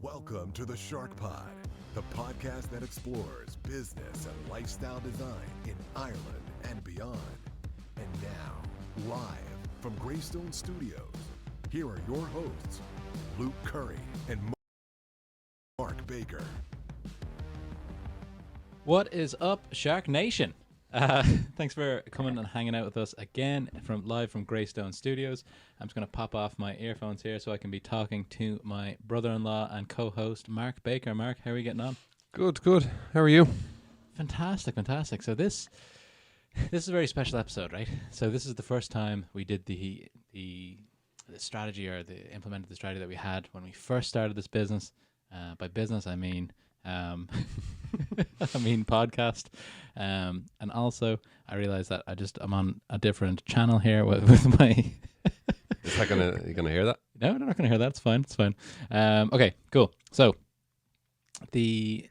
Welcome to the SharkPod, the podcast that explores business and lifestyle design in Ireland and beyond. And now, live from Greystone Studios, here are your hosts, Luke Curry and Mark Baker. What is up, Shark Nation? Thanks for coming and hanging out with us again live from Greystone Studios. I'm just going to pop off my earphones here so I can be talking to my brother-in-law and co-host, Mark Baker. Mark, how are you getting on? Good. How are you? Fantastic. So this is a very special episode, right? So this is the first time we did the strategy or implemented the strategy that we had when we first started this business. By business, I mean podcast. And also I realized that I'm on a different channel here with my Is that you gonna hear that? No, they're not gonna hear that. It's fine. Okay, cool. So this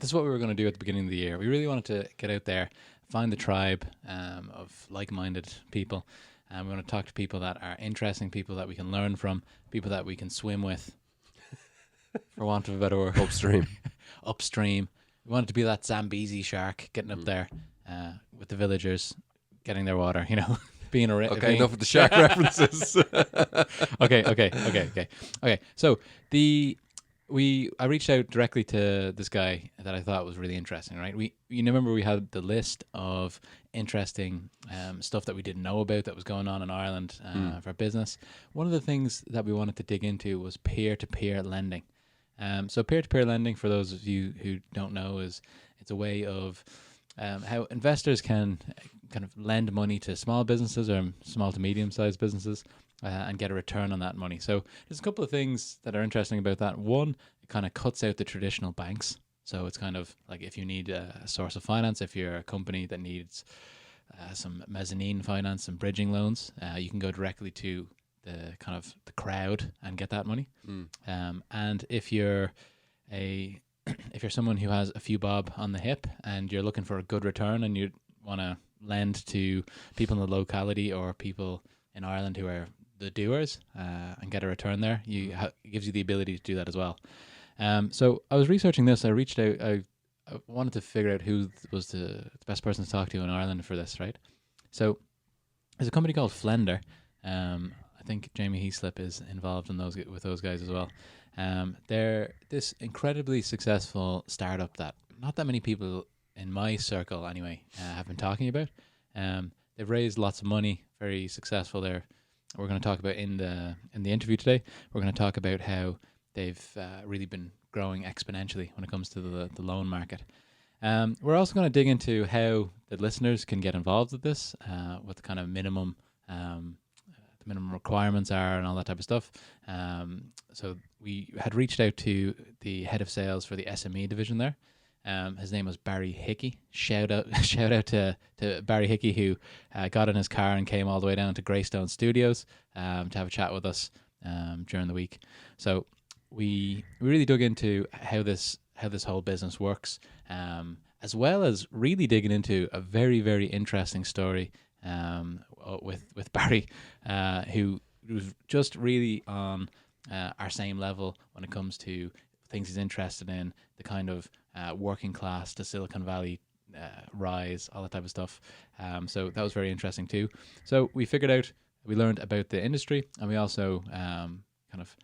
is what we were going to do at the beginning of the year. We really wanted to get out there, find the tribe of like-minded people, and we want to talk to people that are interesting, people that we can learn from, people that we can swim with, for want of a better word. Upstream. We wanted to be that Zambezi shark getting up there with the villagers, getting their water, being Okay, enough of the shark references. Okay. So I reached out directly to this guy that I thought was really interesting, right? You remember we had the list of interesting stuff that we didn't know about that was going on in Ireland for business. One of the things that we wanted to dig into was peer-to-peer lending. So peer-to-peer lending, for those of you who don't know, it's a way of how investors can kind of lend money to small businesses or small to medium-sized businesses and get a return on that money. So there's a couple of things that are interesting about that. One, it kind of cuts out the traditional banks. So it's kind of like if you need a source of finance, if you're a company that needs some mezzanine finance and bridging loans, you can go directly to the kind of the crowd and get that money. And if you're someone who has a few bob on the hip and you're looking for a good return and you want to lend to people in the locality or people in Ireland who are the doers and get a return there, it gives you the ability to do that as well. So I was researching this. I reached out. I wanted to figure out who was the best person to talk to in Ireland for this, right? So there's a company called Flender. I think Jamie Heaslip is involved in with those guys as well. They're this incredibly successful startup that not that many people in my circle anyway have been talking about. They've raised lots of money, very successful there. We're going to talk about in the interview today. We're going to talk about how they've really been growing exponentially when it comes to the loan market. We're also going to dig into how the listeners can get involved with this, what the kind of minimum requirements are and all that type of stuff. So we had reached out to the head of sales for the SME division there. His name was Barry Hickey. Shout out to Barry Hickey, who got in his car and came all the way down to Greystone Studios to have a chat with us during the week. So we really dug into how this whole business works, as well as really digging into a very, very interesting story with Barry, who was just really on our same level when it comes to things he's interested in, the kind of working class to Silicon Valley rise, all that type of stuff. So that was very interesting too. So we learned about the industry, and we also kind of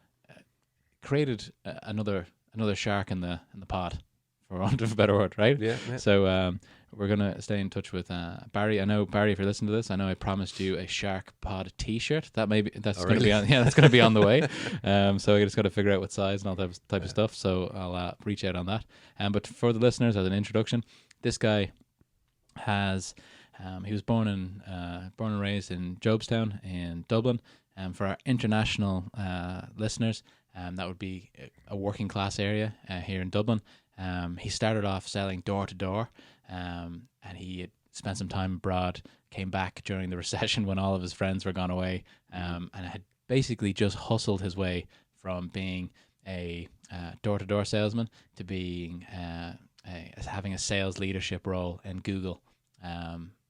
created another shark in the pot, for want of a better word, right? Yeah. So we're gonna stay in touch with Barry. I know, Barry, if you're listening to this, I know I promised you a SharkPod T-shirt. That's going to be on the way. So I just got to figure out what size and all that type of stuff. So I'll reach out on that. But for the listeners, as an introduction, this guy he was born and raised in Jobstown in Dublin. For our international listeners, that would be a working class area here in Dublin. He started off selling door to door, and he had spent some time abroad, came back during the recession when all of his friends were gone away, and had basically just hustled his way from being a door-to-door salesman to being having a sales leadership role in Google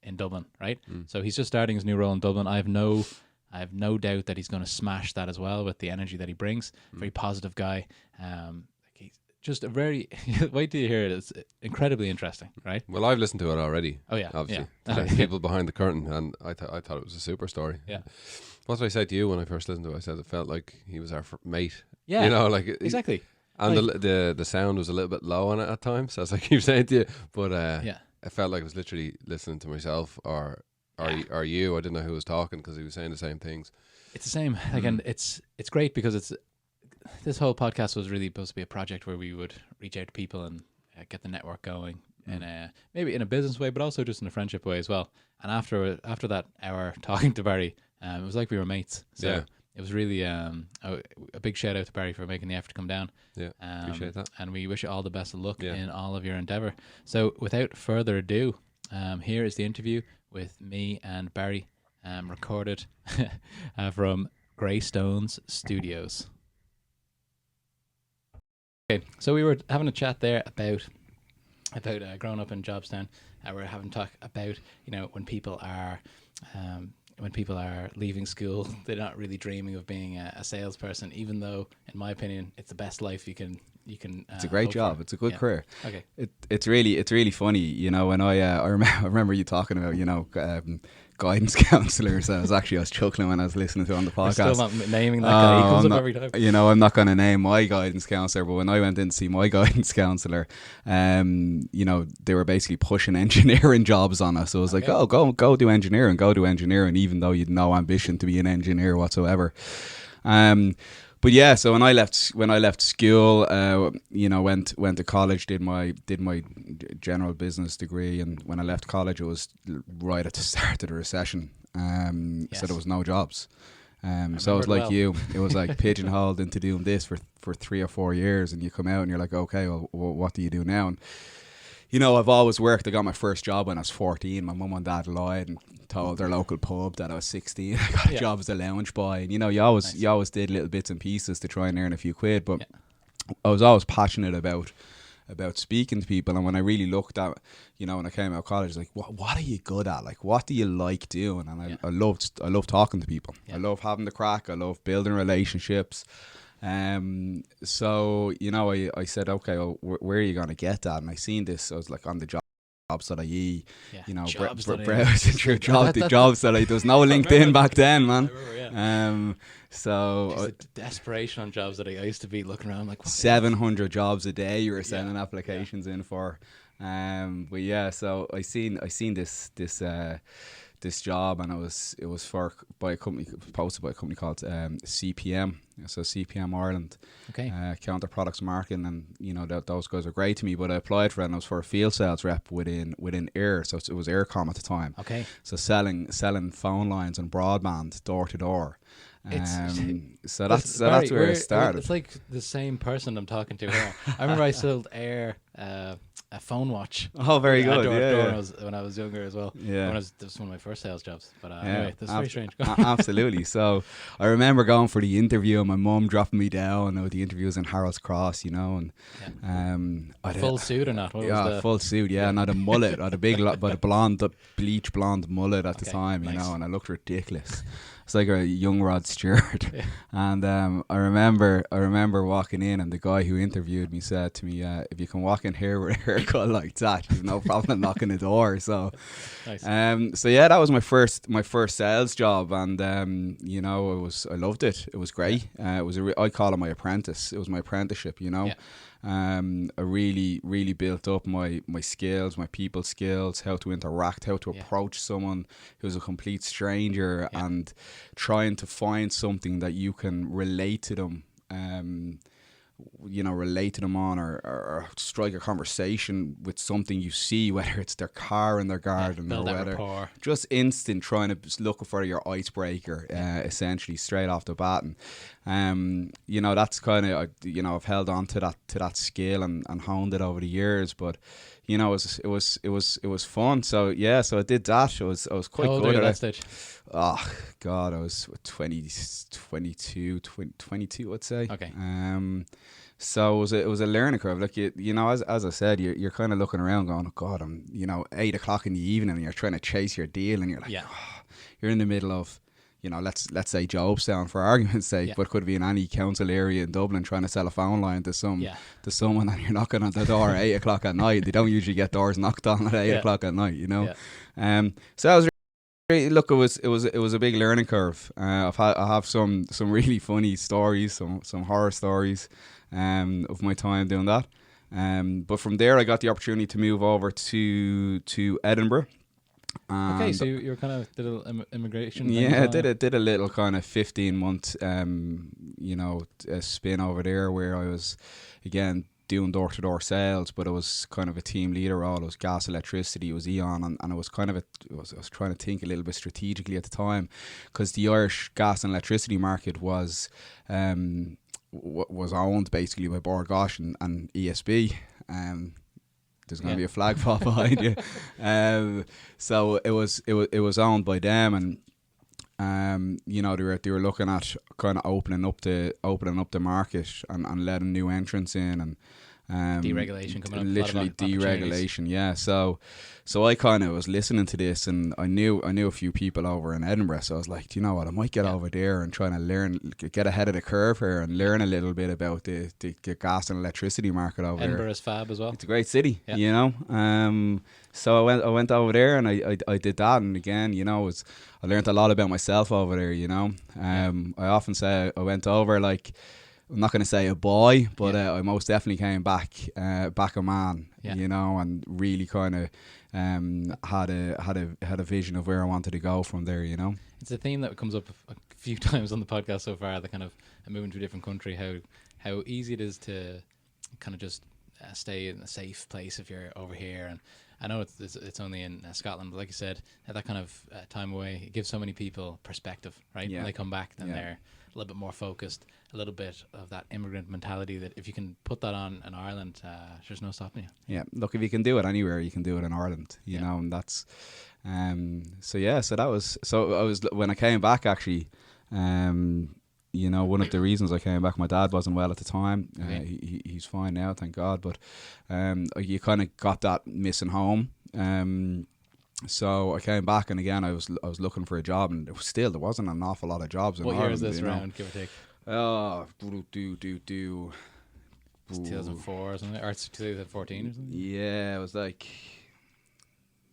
in Dublin, right? So he's just starting his new role in Dublin. I have no doubt that he's going to smash that as well with the energy that he brings. Very positive guy. just a very wait till you hear it. It's incredibly interesting, right? Well, I've listened to it already. Oh yeah, Obviously. yeah. There's people behind the curtain, and I thought it was a super story. Yeah. What did I say to you when I first listened to it? I said it felt like he was our mate. Yeah, You know, like exactly. And Like- the sound was a little bit low on it at times, as I keep saying to you. But Yeah. I felt like I was literally listening to myself or you. I didn't know who was talking because he was saying the same things. It's the same. Again, it's great because this whole podcast was really supposed to be a project where we would reach out to people and get the network going, and maybe in a business way, but also just in a friendship way as well. And after that hour talking to Barry, it was like we were mates. So Yeah. it was really a big shout out to Barry for making the effort to come down. Yeah, appreciate that. And we wish you all the best of luck Yeah. in all of your endeavour. So without further ado, here is the interview with me and Barry, recorded from Greystones Studios. Okay, so we were having a chat there about growing up in Jobstown. We're having talk about when people are leaving school, they're not really dreaming of being a salesperson, even though, in my opinion, it's the best life you can. It's a great job. It's a good career. Okay. It's really funny. When I remember you talking about guidance counselors. I was chuckling when I was listening to it on the podcast. We're still not naming that guy. He comes up every time. I'm not going to name my guidance counsellor, but when I went in to see my guidance counsellor, they were basically pushing engineering jobs on us. So I was like, oh, go do engineering, even though you'd no ambition to be an engineer whatsoever. But yeah, so when I left school, went to college, did my general business degree, and when I left college, it was right at the start of the recession. So there was no jobs. So it was like it was like pigeonholed into doing this for 3 or 4 years, and you come out and you're like, okay, well, what do you do now? And I've always worked. I got my first job when I was 14. My mum and dad lied and told their local pub that I was 16. I got a job as a lounge boy. And, you always did little bits and pieces to try and earn a few quid. But I was always passionate about speaking to people. And when I really looked at, when I came out of college, like, what are you good at? Like, what do you like doing? And I love talking to people. I love having the crack. I love building relationships. So I said, okay, well, where are you going to get that? And I seen this. I was like on the jobs.ie, browsing through jobs.ie. There's no LinkedIn back then, man. So the desperation on jobs.ie. I used to be looking around like 700 jobs a day you were sending applications in for. But yeah, so I seen this job, and it was posted by a company called CPM, so CPM Ireland, counter products marketing, and those guys were great to me. But I applied for it, and it was for a field sales rep within Air, so it was Aircom at the time. Okay, so selling phone lines and broadband door to door. So that's where it started. It's like the same person I'm talking to here. I remember I sold Air a phone watch. Oh, very good. When I was younger as well. Yeah, this was one of my first sales jobs. But anyway, that's very strange. Absolutely. So I remember going for the interview, and my mum dropping me down. And the interview was in Harold's Cross, and full suit or not? Full suit. Yeah, and I had a mullet. I had a big, but a bleach blonde mullet at the time, nice. And I looked ridiculous. It's like a young Rod Stewart. And I remember walking in, and the guy who interviewed me said to me, if you can walk in here with a haircut like that, you've no problem knocking the door. So nice. So yeah, that was my first sales job, and I loved it. It was great. I call it my apprentice. It was my apprenticeship, I really built up my skills, my people skills, how to interact, how to approach someone who's a complete stranger, and trying to find something that you can relate to them, on, or strike a conversation with something you see, whether it's their car in their garden, or whether rapport. Just instant, trying to look for your icebreaker, essentially straight off the bat. And that's kind of I've held on to that skill and honed it over the years. But it was fun. So yeah, so I did that. I was quite good at that stage. Oh God, I was 22, I'd say. Okay. So it was a learning curve. Like as I said, you're kind of looking around, going, oh God, I'm 8 o'clock in the evening, and you're trying to chase your deal, and you're like, you're in the middle of let's say Jobstown for argument's sake, but could be in any council area in Dublin trying to sell a phone line to someone, and you're knocking on the door at 8 o'clock at night. They don't usually get doors knocked on at 8 o'clock at night, So that was really, look, it was a big learning curve. I have some really funny stories, some horror stories of my time doing that. But from there, I got the opportunity to move over to Edinburgh. Okay, so you were kind of did a little immigration thing. Yeah, did a little kind of 15-month spin over there where I was again doing door-to-door sales, but it was kind of a team leader role. It was gas, electricity, it was Eon, and it was kind of I was trying to think a little bit strategically at the time, because the Irish gas and electricity market was owned basically by Bord Gáis and ESB. There's going to be a flag pop behind you. So it was owned by them, and they were looking at kind of opening up the market and letting new entrants in, and deregulation coming up. Literally deregulation, yeah. So I kind of was listening to this, and I knew a few people over in Edinburgh. So I was like, do you know what? I might get over there and try to learn, get ahead of the curve here, and learn a little bit about the gas and electricity market over there. Edinburgh is fab as well. It's a great city, So I went over there and I did that, and again, I learned a lot about myself over there. I often say I went over like, I'm not going to say a boy, but I most definitely came back a man, and really kind of had a vision of where I wanted to go from there, It's a theme that comes up a few times on the podcast so far, the kind of moving to a different country, how easy it is to kind of just stay in a safe place if you're over here. And I know it's only in Scotland, but like you said, that kind of time away, it gives so many people perspective, right? When they come back, then they're a little bit more focused, a little bit of that immigrant mentality that if you can put that on in Ireland, there's no stopping you. Yeah, look, if you can do it anywhere, you can do it in Ireland, you know, and that's so that was, so I was, when I came back actually, one of the reasons I came back, my dad wasn't well at the time. He's fine now, thank God, but you kind of got that missing home. So I came back, and again I was looking for a job, and there wasn't an awful lot of jobs in Ireland. What year is this round, give or take? 2004 or something, or 2014 or something? Yeah, it was like,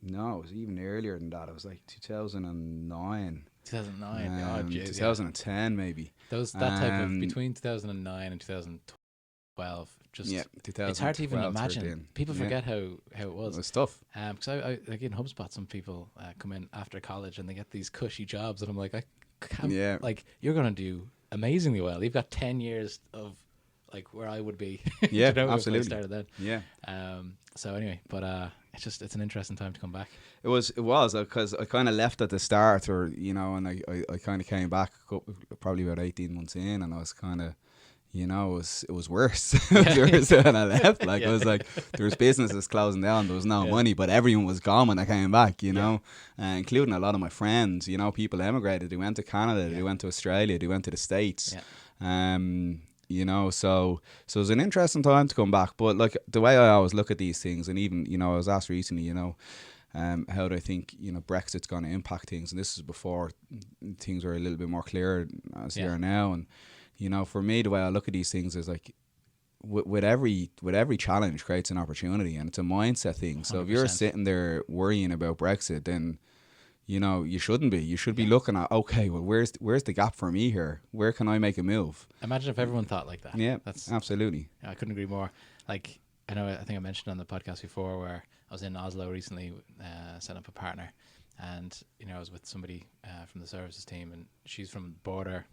no, it was even earlier than that. It was like 2009. 2009, 2010 maybe. That type of, between 2009 and 2012, just it's hard to even imagine. 13. People forget how it was. It was tough. Because I like in HubSpot, some people come in after college and they get these cushy jobs, and I'm like, I can't, like, you're gonna do amazingly well. You've got 10 years of like where I would be. Yeah, absolutely. If I started then. Yeah. So anyway, but it's an interesting time to come back. It was because I kind of left at the start, or and I kind of came back probably about 18 months in, and I was kind of, it was worse. It was worse when I left. Like, it was like there was businesses closing down, there was no money, but everyone was gone when I came back, including a lot of my friends. People emigrated. They went to Canada, they went to Australia, they went to the States. So it was an interesting time to come back. But like the way I always look at these things, and even I was asked recently, how do I think Brexit's going to impact things, and this is before things were a little bit more clear as they are now. And for me, the way I look at these things is like, with every challenge creates an opportunity, and it's a mindset thing. So 100%. If you're sitting there worrying about Brexit, then you shouldn't be. You should be looking at, okay, well, where's the gap for me here? Where can I make a move? Imagine if everyone thought like that. Yeah, that's absolutely. I couldn't agree more. Like, I think I mentioned on the podcast before where I was in Oslo recently, setting up a partner, and I was with somebody from the services team, and she's from border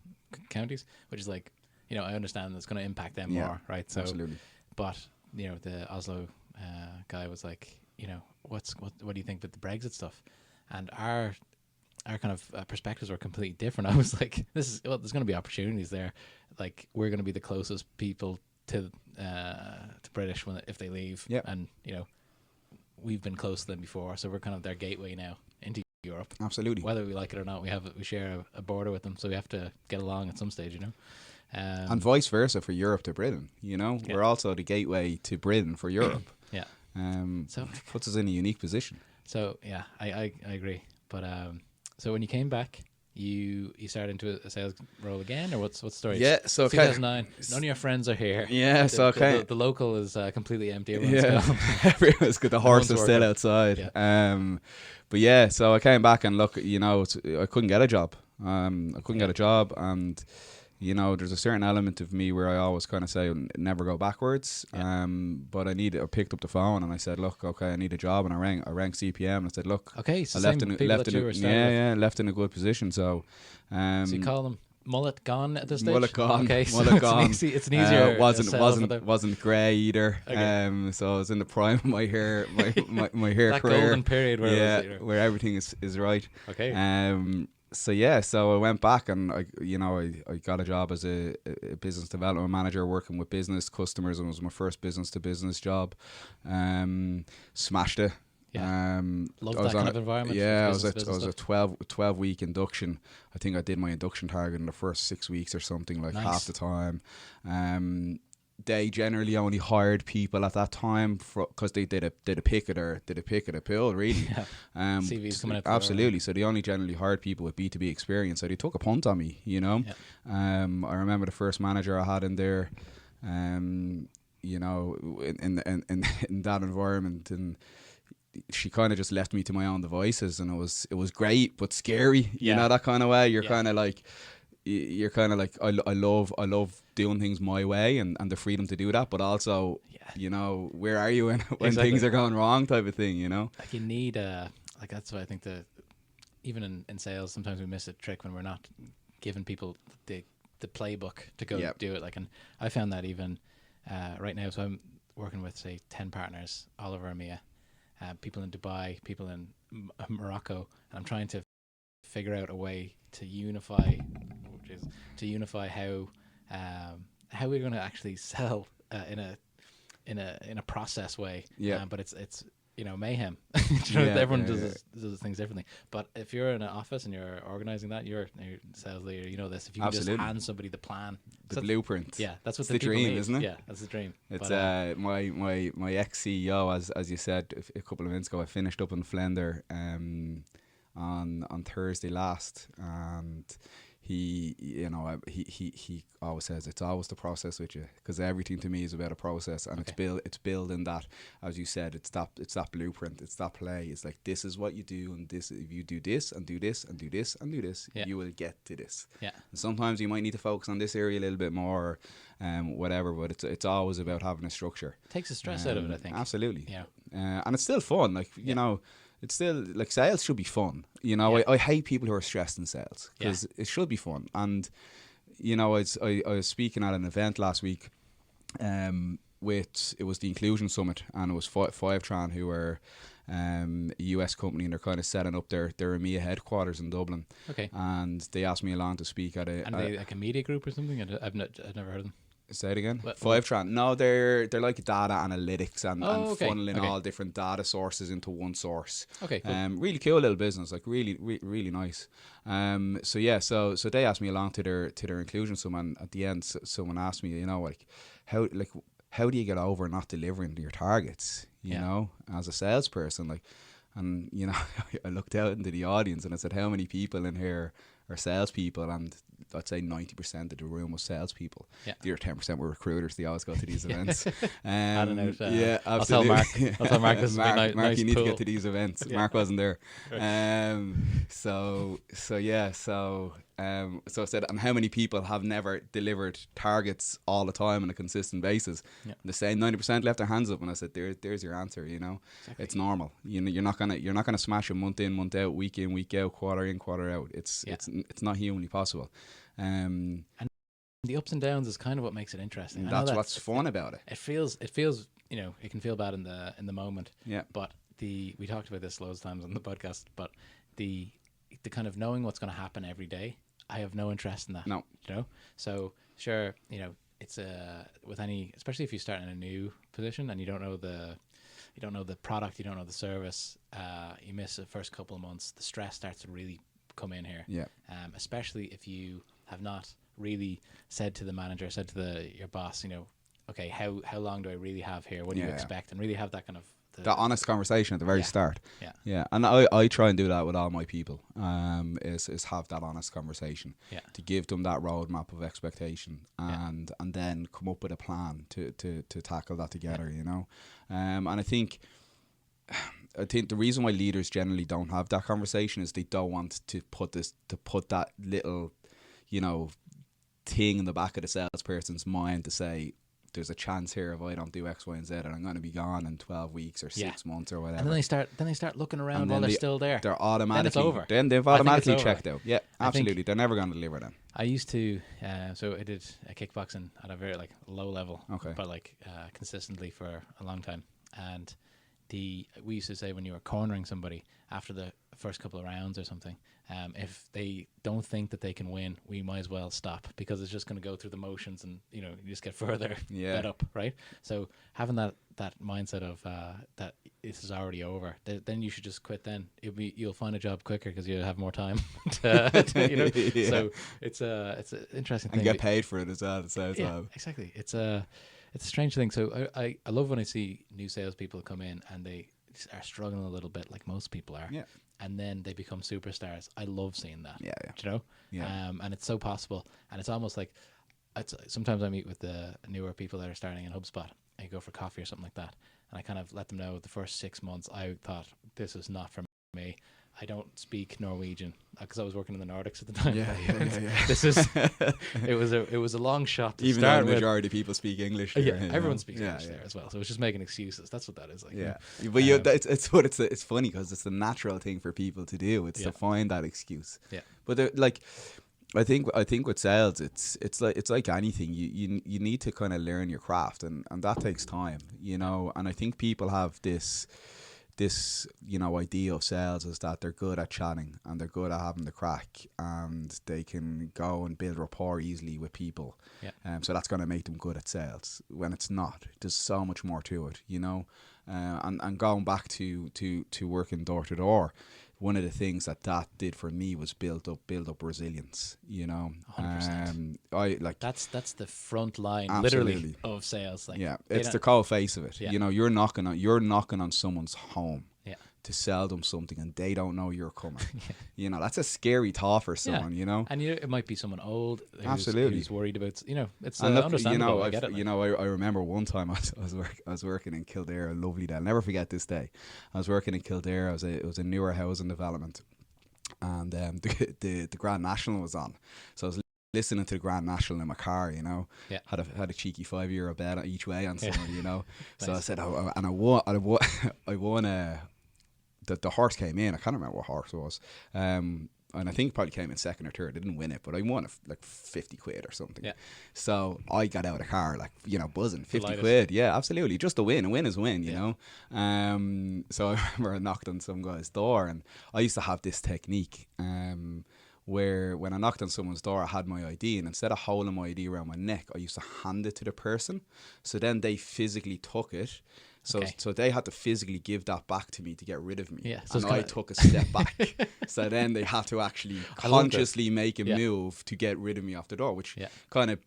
counties, which is like, I understand it's going to impact them more, right? So, absolutely. But the Oslo guy was like, what do you think with the Brexit stuff? And our kind of perspectives were completely different. I was like, there's going to be opportunities there. Like, we're going to be the closest people to British if they leave. Yep. And we've been close to them before, so we're kind of their gateway now into Europe. Absolutely. Whether we like it or not, we share a border with them, so we have to get along at some stage, and vice versa for Europe to Britain. We're also the gateway to Britain for Europe. Yeah. So puts us in a unique position. So yeah, I agree. But so when you came back, you started into a sales role again, or what's the story? Yeah, so 2009. None of your friends are here. Yeah, the local is completely empty. Everyone's gone. Everyone's got the horse is still outside. Yeah. But yeah, so I came back and look, I couldn't get a job. I couldn't get a job, and there's a certain element of me where I always kind of say never go backwards. But I picked up the phone and I said, look, okay, I need a job, and I rang CPM and I said, look, okay, so I left same in people that you were starting with. left in a good position. So So you call them mullet gone at this stage? Mullet gone. Okay, mullet so gone. it's an easier wasn't grey either. Okay. So I was in the prime of my hair my hair that career. golden period where where everything is right. Okay. So I went back and I got a job as a business development manager working with business customers, and it was my first business to business job. Smashed it. Yeah. Love that kind of environment. Yeah, I was a 12 week induction. I think I did my induction target in the first 6 weeks or something, like half the time. They generally only hired people at that time because they did a pick of the pill, really. Yeah. CVs coming out. Absolutely. So they only generally hired people with B2B experience. So they took a punt on me, Yeah. I remember the first manager I had in there, in that environment, and she kind of just left me to my own devices, and it was great but scary. That kind of way. You're kind of like I love doing things my way and the freedom to do that, but also where are you when Exactly. things are going wrong, type of thing. Like you need that's why I think even in sales sometimes we miss a trick when we're not giving people the playbook to go do it. Like, and I found that even right now. So I'm working with, say, 10 partners all over EMEA, people in Dubai, people in Morocco, and I'm trying to figure out a way to unify how we're going to actually sell in a process way. But it's mayhem. Everyone does things differently. But if you're in an office and you're organizing that, you're sales leader. You know this. If you can just hand somebody the plan, the blueprint. Yeah, that's what the dream, need. isn't it? Yeah, that's the dream. It's my ex CEO, as you said a couple of minutes ago. I finished up in Flender on Thursday last, and he always says it's always the process with you, because everything to me is about a process, and it's building that, as you said, it's that blueprint, it's that play. It's like, this is what you do, and this, if you do this and do this and do this and do this, you will get to this. And sometimes you might need to focus on this area a little bit more, whatever, but it's always about having a structure. It takes the stress out of it, I think. Absolutely. And it's still fun, like it's still, like, sales should be fun. I hate people who are stressed in sales, because it should be fun. And I was speaking at an event last week, it was the Inclusion Summit, and it was Fivetran, who are a US company, and they're kind of setting up their EMEA headquarters in Dublin. Okay. And they asked me along to speak at a... And are they like a media group or something? I've never heard of them. Say it again. Fivetran. No, they're like data analytics and funneling all different data sources into one source. Okay. Cool. Really cool little business, like really nice. So they asked me along to their inclusion. Someone at the end, someone asked me, how do you get over not delivering your targets? You know, as a salesperson, and I looked out into the audience and I said, how many people in here are salespeople? And I'd say 90% of the room was salespeople. The other 10% were recruiters. They always go to these events. I don't know. Absolutely. I'll tell Mark this is Mark, nice you need pool. to get to these events. Mark wasn't there. So I said, and how many people have never delivered targets all the time on a consistent basis? The same 90% left their hands up, and I said, there's your answer. Exactly. It's normal. You're not gonna smash it month in, month out, week in, week out, quarter in, quarter out. It's not humanly possible. And the ups and downs is kind of what makes it interesting. That's what's fun about it. It feels it can feel bad in the moment. Yeah. But we talked about this loads of times on the podcast, but the kind of knowing what's going to happen every day, I have no interest in that. No. So sure, it's with any, especially if you start in a new position and you don't know the product, you don't know the service, you miss the first couple of months, the stress starts to really come in here. Yeah. Especially if you have not really said to the manager, said to your boss, okay, how long do I really have here? What do you expect? And really have that kind of that honest conversation at the very start. Yeah. And I try and do that with all my people. Is have that honest conversation. Yeah. To give them that roadmap of expectation, and then come up with a plan to tackle that together. You know, and I think the reason why leaders generally don't have that conversation is they don't want to put that little, you know, thing in the back of the salesperson's mind to say, there's a chance here if I don't do X, Y, and Z, and I'm going to be gone in 12 weeks or 6 months or whatever. And then they start looking around while they're still there. They're automatically, then it's over. Then they've automatically checked out. Yeah, absolutely. They're never going to deliver then. I used to, so I did kickboxing at a very low level, but consistently for a long time. And we used to say when you were cornering somebody after the first couple of rounds or something, if they don't think that they can win, we might as well stop, because it's just going to go through the motions, and you just get further fed up, right? So having that mindset of that this is already over, then you should just quit. Then you'll find a job quicker because you'll have more time. So it's an interesting thing. And get paid for it as well. Exactly. It's a strange thing. So I love when I see new salespeople come in and they are struggling a little bit, like most people are. Yeah. And then they become superstars. I love seeing that. Yeah. Do you know? Yeah. And it's so possible. And it's almost like, sometimes I meet with the newer people that are starting in HubSpot. I go for coffee or something like that, and I kind of let them know the first 6 months I thought, this is not for me. I don't speak Norwegian because I was working in the Nordics at the time. Yeah. This is it was a long shot to even start though the majority of people speak English. Everyone speaks English there as well. So it's just making excuses. That's what that is like. Yeah, but it's funny because it's the natural thing for people to do. It's to find that excuse. Yeah, but I think with sales, it's like anything. You need to kind of learn your craft, and that takes time. And I think people have this idea of sales is that they're good at chatting and they're good at having the crack and they can go and build rapport easily with people. So that's going to make them good at sales, when it's not. There's so much more to it, and going back to working door to door, one of the things that did for me was build up resilience. 100%. That's the front line, absolutely, literally, of sales. It's the cold face of it. You're knocking on someone's home to sell them something, and they don't know you're coming. That's a scary thought for someone. And it might be someone old who's worried about. It's and look, understandable. I get it. I remember one time I was working in Kildare, a lovely day. I'll never forget this day. I was working in Kildare. It was a newer housing development, and the Grand National was on. So I was listening to the Grand National in my car, had a cheeky €5 bet each way on someone, Nice. So I said, I won. The horse came in. I can't remember what horse it was. And I think it probably came in second or third. I didn't win it, but I won like 50 quid or something. Yeah. So I got out of the car, buzzing. 50 quid. Yeah, absolutely. Just a win. A win is a win, you know. So I remember I knocked on some guy's door, and I used to have this technique where when I knocked on someone's door, I had my ID, and instead of holding my ID around my neck, I used to hand it to the person. So then they physically took it. So they had to physically give that back to me to get rid of me. Yeah, so and I took a step back. So then they had to actually consciously make a move to get rid of me off the door, which kind of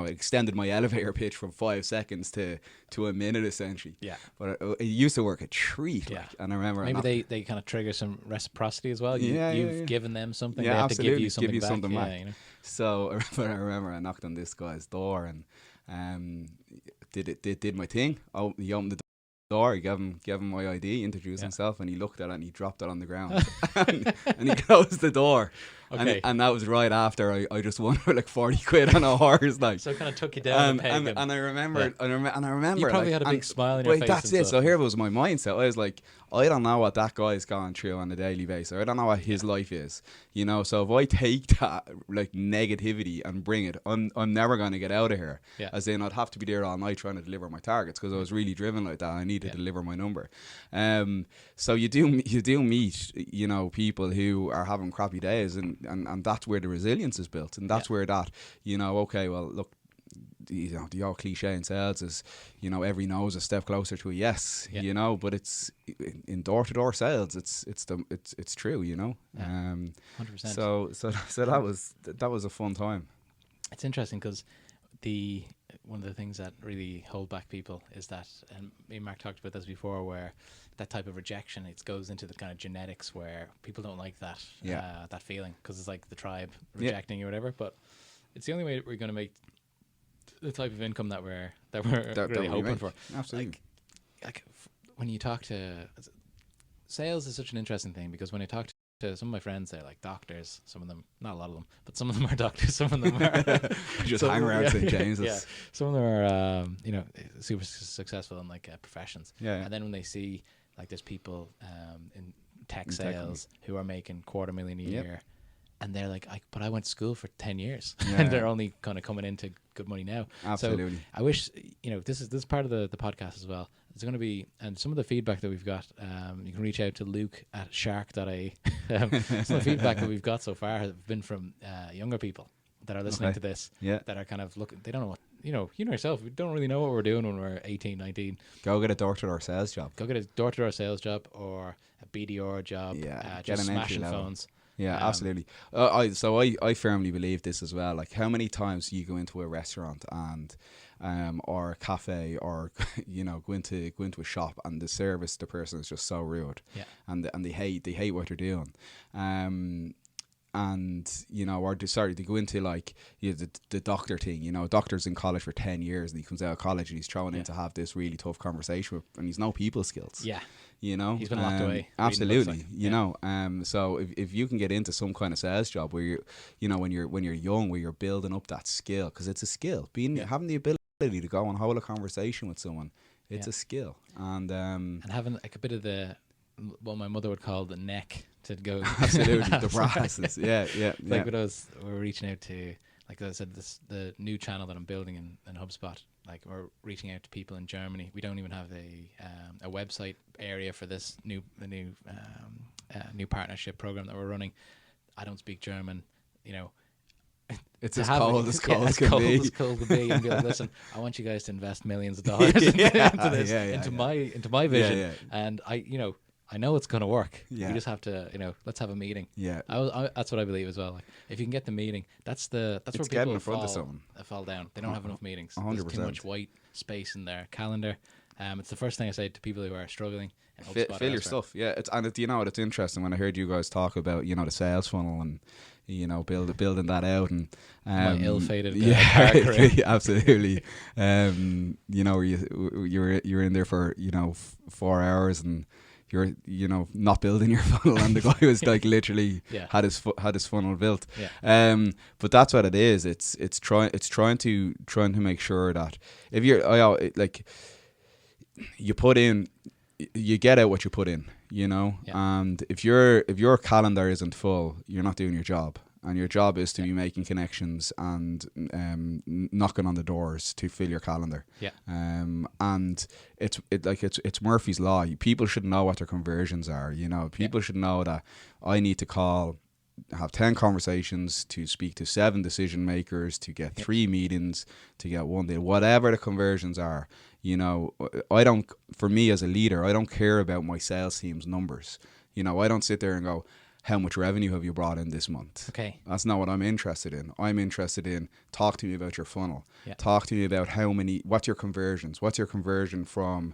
extended my elevator pitch from 5 seconds to a minute essentially. Yeah. But it used to work a treat. Yeah. And I remember maybe they kind of trigger some reciprocity as well. You've given them something. Yeah, they have absolutely. to give you something back. So I remember I knocked on this guy's door and did my thing. He opened the door, he gave him my ID, introduced himself, and he looked at it and he dropped it on the ground. and he closed the door. Okay. And that was right after I just won like 40 quid on a horse. So it kind of took you down and I remember you probably had a big smile on your face. That's it. So here was my mindset. I was like, I don't know what that guy's going through on a daily basis. I don't know what his life is. So if I take that like negativity and bring it, I'm never going to get out of here. Yeah. As in, I'd have to be there all night trying to deliver my targets, because I was really driven like that. I need to deliver my number. So you do meet people who are having crappy days, and that's where the resilience is built, and that's where that okay, well, look, the old cliche in sales is every no is a step closer to a yes. But it's in door-to-door sales, it's true. 100%. So that was a fun time. It's interesting because one of the things that really hold back people is that, and me and Mark talked about this before, where that type of rejection, it goes into the kind of genetics where people don't like that that feeling, because it's like the tribe rejecting you or whatever. But it's the only way that we're going to make the type of income that we're really hoping for. Absolutely. When you talk to sales is such an interesting thing, because when I talk to some of my friends, they're like doctors. Some of them, not a lot of them, but some of them are doctors. Some of them are just hang around St. James's. Yeah, some of them are super successful in like professions. Yeah. And then when they see like there's people in tech sales who are making $250,000 a year, and they're like, but I went to school for 10 years, and they're only kind of coming into good money now. Absolutely. So I wish, this is part of the podcast as well. It's going to be, and some of the feedback that we've got, you can reach out to Luke at shark.ie. Some of the feedback that we've got so far has been from younger people that are listening to this, that are kind of looking, they don't know what, you yourself, we don't really know what we're doing when we're 18, 19. Go get a door-to-door sales job. Go get a door-to-door sales job or a BDR job, just smashing phones. Yeah, absolutely. I firmly believe this as well. Like, how many times you go into a restaurant and or a cafe, or go into a shop, and the person is just so rude, and they hate what you're doing, they go into like the doctor thing. Doctor's in college for 10 years, and he comes out of college and he's thrown in to have this really tough conversation with, and he's no people skills. He's been locked away. Absolutely. So if you can get into some kind of sales job where when you're young, where you're building up that skill, because it's a skill, having the ability to go and hold a conversation with someone, it's a skill, and having like a bit of what my mother would call the neck to go. Absolutely. The brasses. Like we're reaching out to, like I said, the new channel that I'm building in HubSpot. Like, we're reaching out to people in Germany. We don't even have a website area for this new partnership program that we're running. I don't speak German. It's as cold as cold can be. As cold can be, and be like, listen, I want you guys to invest millions of dollars into this, into my vision, and I know it's going to work. We just have to, let's have a meeting. That's what I believe as well. Like, if you can get the meeting, that's where people in front of someone. Fall down. They don't have enough meetings. 100%. There's too much white space in their calendar. It's the first thing I say to people who are struggling. Fill your stuff. Yeah, it's interesting when I heard you guys talk about the sales funnel and building that out, and my ill-fated absolutely. You're in there for 4 hours, and you're not building your funnel, and the guy was like literally had his funnel built. But that's what it is. It's trying to make sure that if you're you put in, you get out what you put in, and if your calendar isn't full, you're not doing your job. And your job is to be making connections and knocking on the doors to fill your calendar. And it's Murphy's Law. People should know what their conversions are. People should know that I need to have 10 conversations to speak to 7 decision makers, to get 3 meetings, to get 1 deal, whatever the conversions are. For me as a leader, I don't care about my sales team's numbers. I don't sit there and go, how much revenue have you brought in this month? Okay. That's not what I'm interested in. I'm interested in, talk to me about your funnel. Talk to me about what's your conversions? What's your conversion from,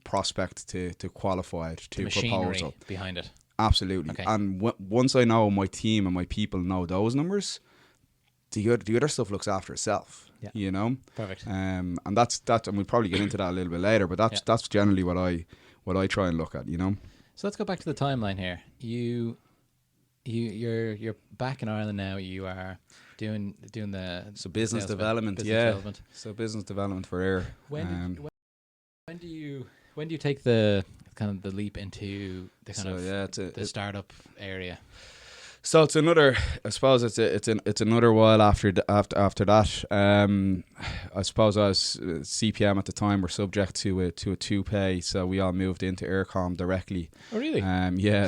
prospect to qualified to the proposal? Machinery behind it. Absolutely. Okay. And once I know my team and my people know those numbers, the other stuff looks after itself. Perfect. And that's and we'll probably get into that a little bit later, but that's generally what I try and look at. So let's go back to the timeline here. You're back in Ireland now. You are doing the business development. Development. So business development for Air. When do you take the kind of the leap into the startup area? So it's another. I suppose it's another while after that. I suppose I was CPM at the time. Were subject to a 2-pay, so we all moved into Aircom directly. Oh really?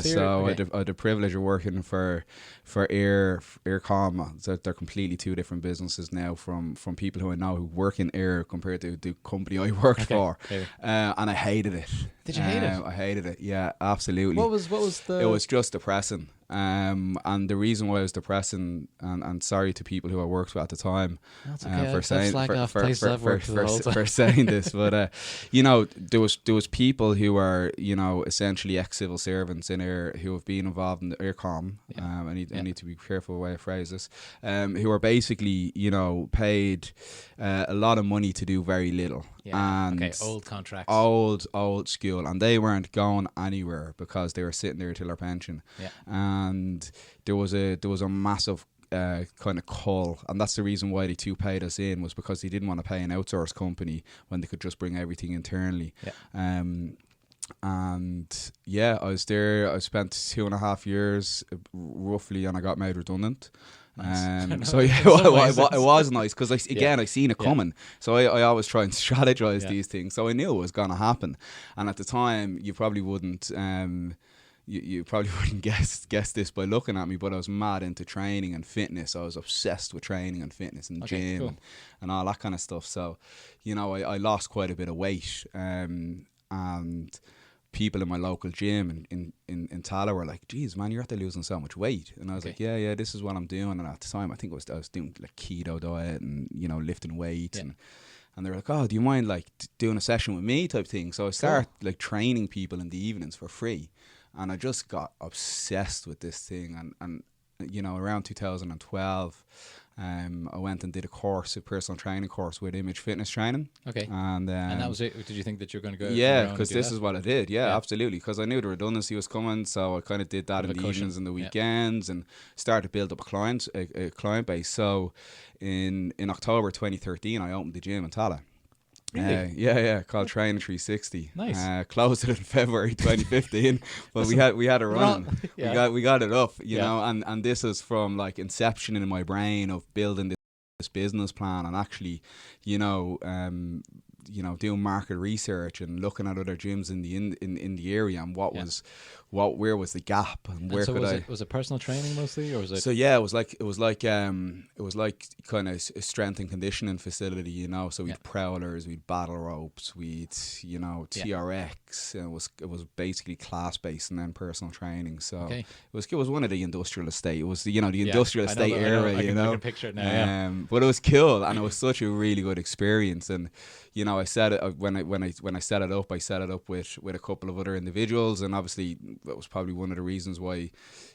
So I had the privilege of working for Aircom. So they're completely 2 different businesses now. From people who I know who work in Air compared to the company I worked for, and I hated it. Did you hate it? I hated it. Yeah, absolutely. What was the? It was just depressing. And the reason why it was depressing, and sorry to people who I worked with at the time, That's okay. for saying for saying this, but you know, there was people who are, you know, essentially ex-civil servants in here who have been involved in the ERCOM. I need to be careful the way I phrase this. Who are basically, you know, paid a lot of money to do very little. Yeah. And old contracts. old school, and they weren't going anywhere because they were sitting there till their pension. Yeah. And there was a massive kind of cull, and that's the reason why they too paid us in, was because they didn't want to pay an outsourced company when they could just bring everything internally. And yeah, I was there. I spent 2.5 years roughly, and I got made redundant. Nice. So yeah, it was nice because I seen it coming. So I always try and strategize these things. So I knew it was going to happen. And at the time, you probably wouldn't. You probably wouldn't guess this by looking at me, but I was mad into training and fitness. I was obsessed with training and fitness and gym and all that kind of stuff. So, you know, I lost quite a bit of weight. And people in my local gym in Tala were like, geez, man, you're after losing so much weight. And I was like, yeah, this is what I'm doing. And at the time, I think I was doing like keto diet and, you know, lifting weights. And they were like, oh, do you mind like doing a session with me type thing? So I started like training people in the evenings for free. And I just got obsessed with this thing. And you know, around 2012, I went and did a personal training course with Image Fitness Training. Okay. And that was it? Did you think that you were going to go? Yeah, because this is what I did. Yeah, absolutely. Because I knew the redundancy was coming. So I kind of did that in the evenings and the weekends and started to build up a client base. So in October 2013, I opened the gym in Tala. Really? Called Training 360. Nice. Closed it in February 2015, but we had it running. We got it up, you know, and this is from like inception in my brain of building this business plan and actually, you know, doing market research and looking at other gyms in the area and where was the gap and where was it personal training mostly, or was it? So yeah, it was like kind of a strength and conditioning facility, you know. So we'd prowlers, we'd battle ropes, we'd, you know, TRX. And it was basically class based and then personal training. So it was one of the industrial estate. It was the industrial estate era, you know. I can picture it now. But it was cool and it was such a really good experience. And you know, I said it when I set it up. I set it up with a couple of other individuals, and obviously that was probably one of the reasons why,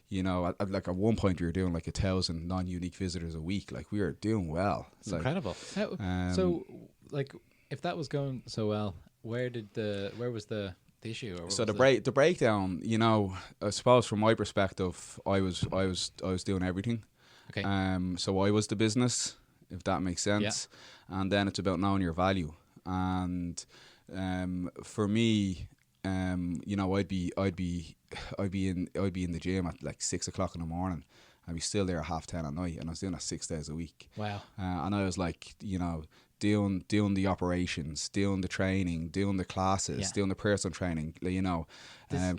you know, at one point we were doing like 1,000 non-unique visitors a week. Like we were doing well. It's incredible. So, like, if that was going so well, where was the issue? Or so the breakdown, you know, I suppose from my perspective, I was doing everything. Okay. So I was the business, if that makes sense, and then it's about knowing your value. And for me, you know, I'd be in the gym at like 6 o'clock in the morning. I'd be still there at 10:30 at night, and I was doing that 6 days a week. Wow. And I was like, you know, doing the operations, doing the training, doing the classes, doing the personal training, you know,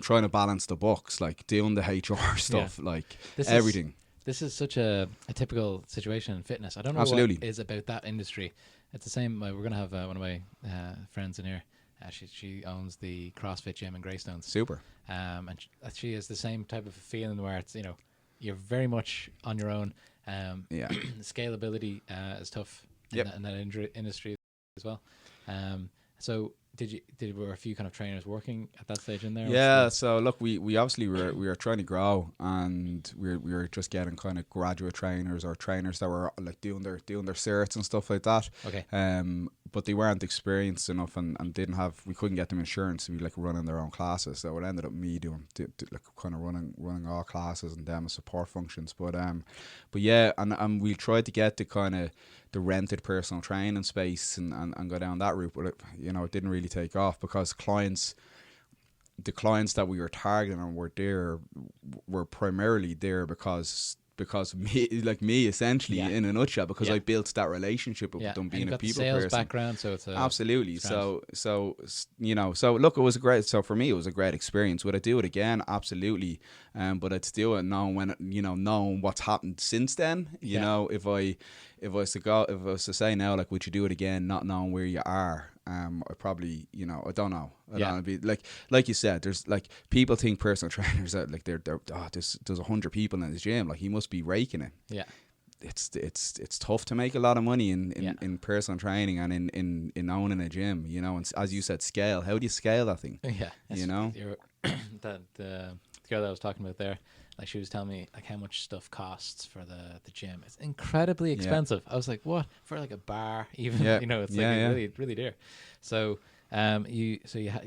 trying to balance the books, like doing the HR stuff, like everything. This is such a typical situation in fitness. I don't know what is about that industry. It's the same. We're going to have one of my friends in here. She owns the CrossFit gym in Greystones. Super. And she has the same type of feeling where it's, you know, you're very much on your own. Scalability is tough in that industry as well. So were a few kind of trainers working at that stage in there? Yeah, so look, we obviously we were trying to grow, and we were just getting kind of graduate trainers or trainers that were like doing their certs and stuff like that. Okay. But they weren't experienced enough and we couldn't get them insurance to be like running their own classes. So it ended up me doing like kind of running all classes and them as support functions. But yeah, and we tried to get the kind of the rented personal training space and go down that route, but it didn't really take off because the clients that we were targeting and were primarily there because me essentially in a nutshell, because I built that relationship with them, being a people sales person. Background, so it's absolutely. So look, it was for me it was a great experience. Would I do it again? Absolutely. But I'd do it knowing what's happened since then. You know, if I was to say now, like, would you do it again, not knowing where you are? I probably, I don't know. I don't know. Be like you said, there's like people think personal trainers are like they're there's 100 people in his gym. Like he must be raking it. Yeah. It's tough to make a lot of money in personal training and in owning a gym, and as you said, scale. How do you scale that thing? Yeah. That the girl that I was talking about there, like she was telling me like how much stuff costs for the gym. It's incredibly expensive. I was like, what? For like a bar even, it's like really, really dear. So you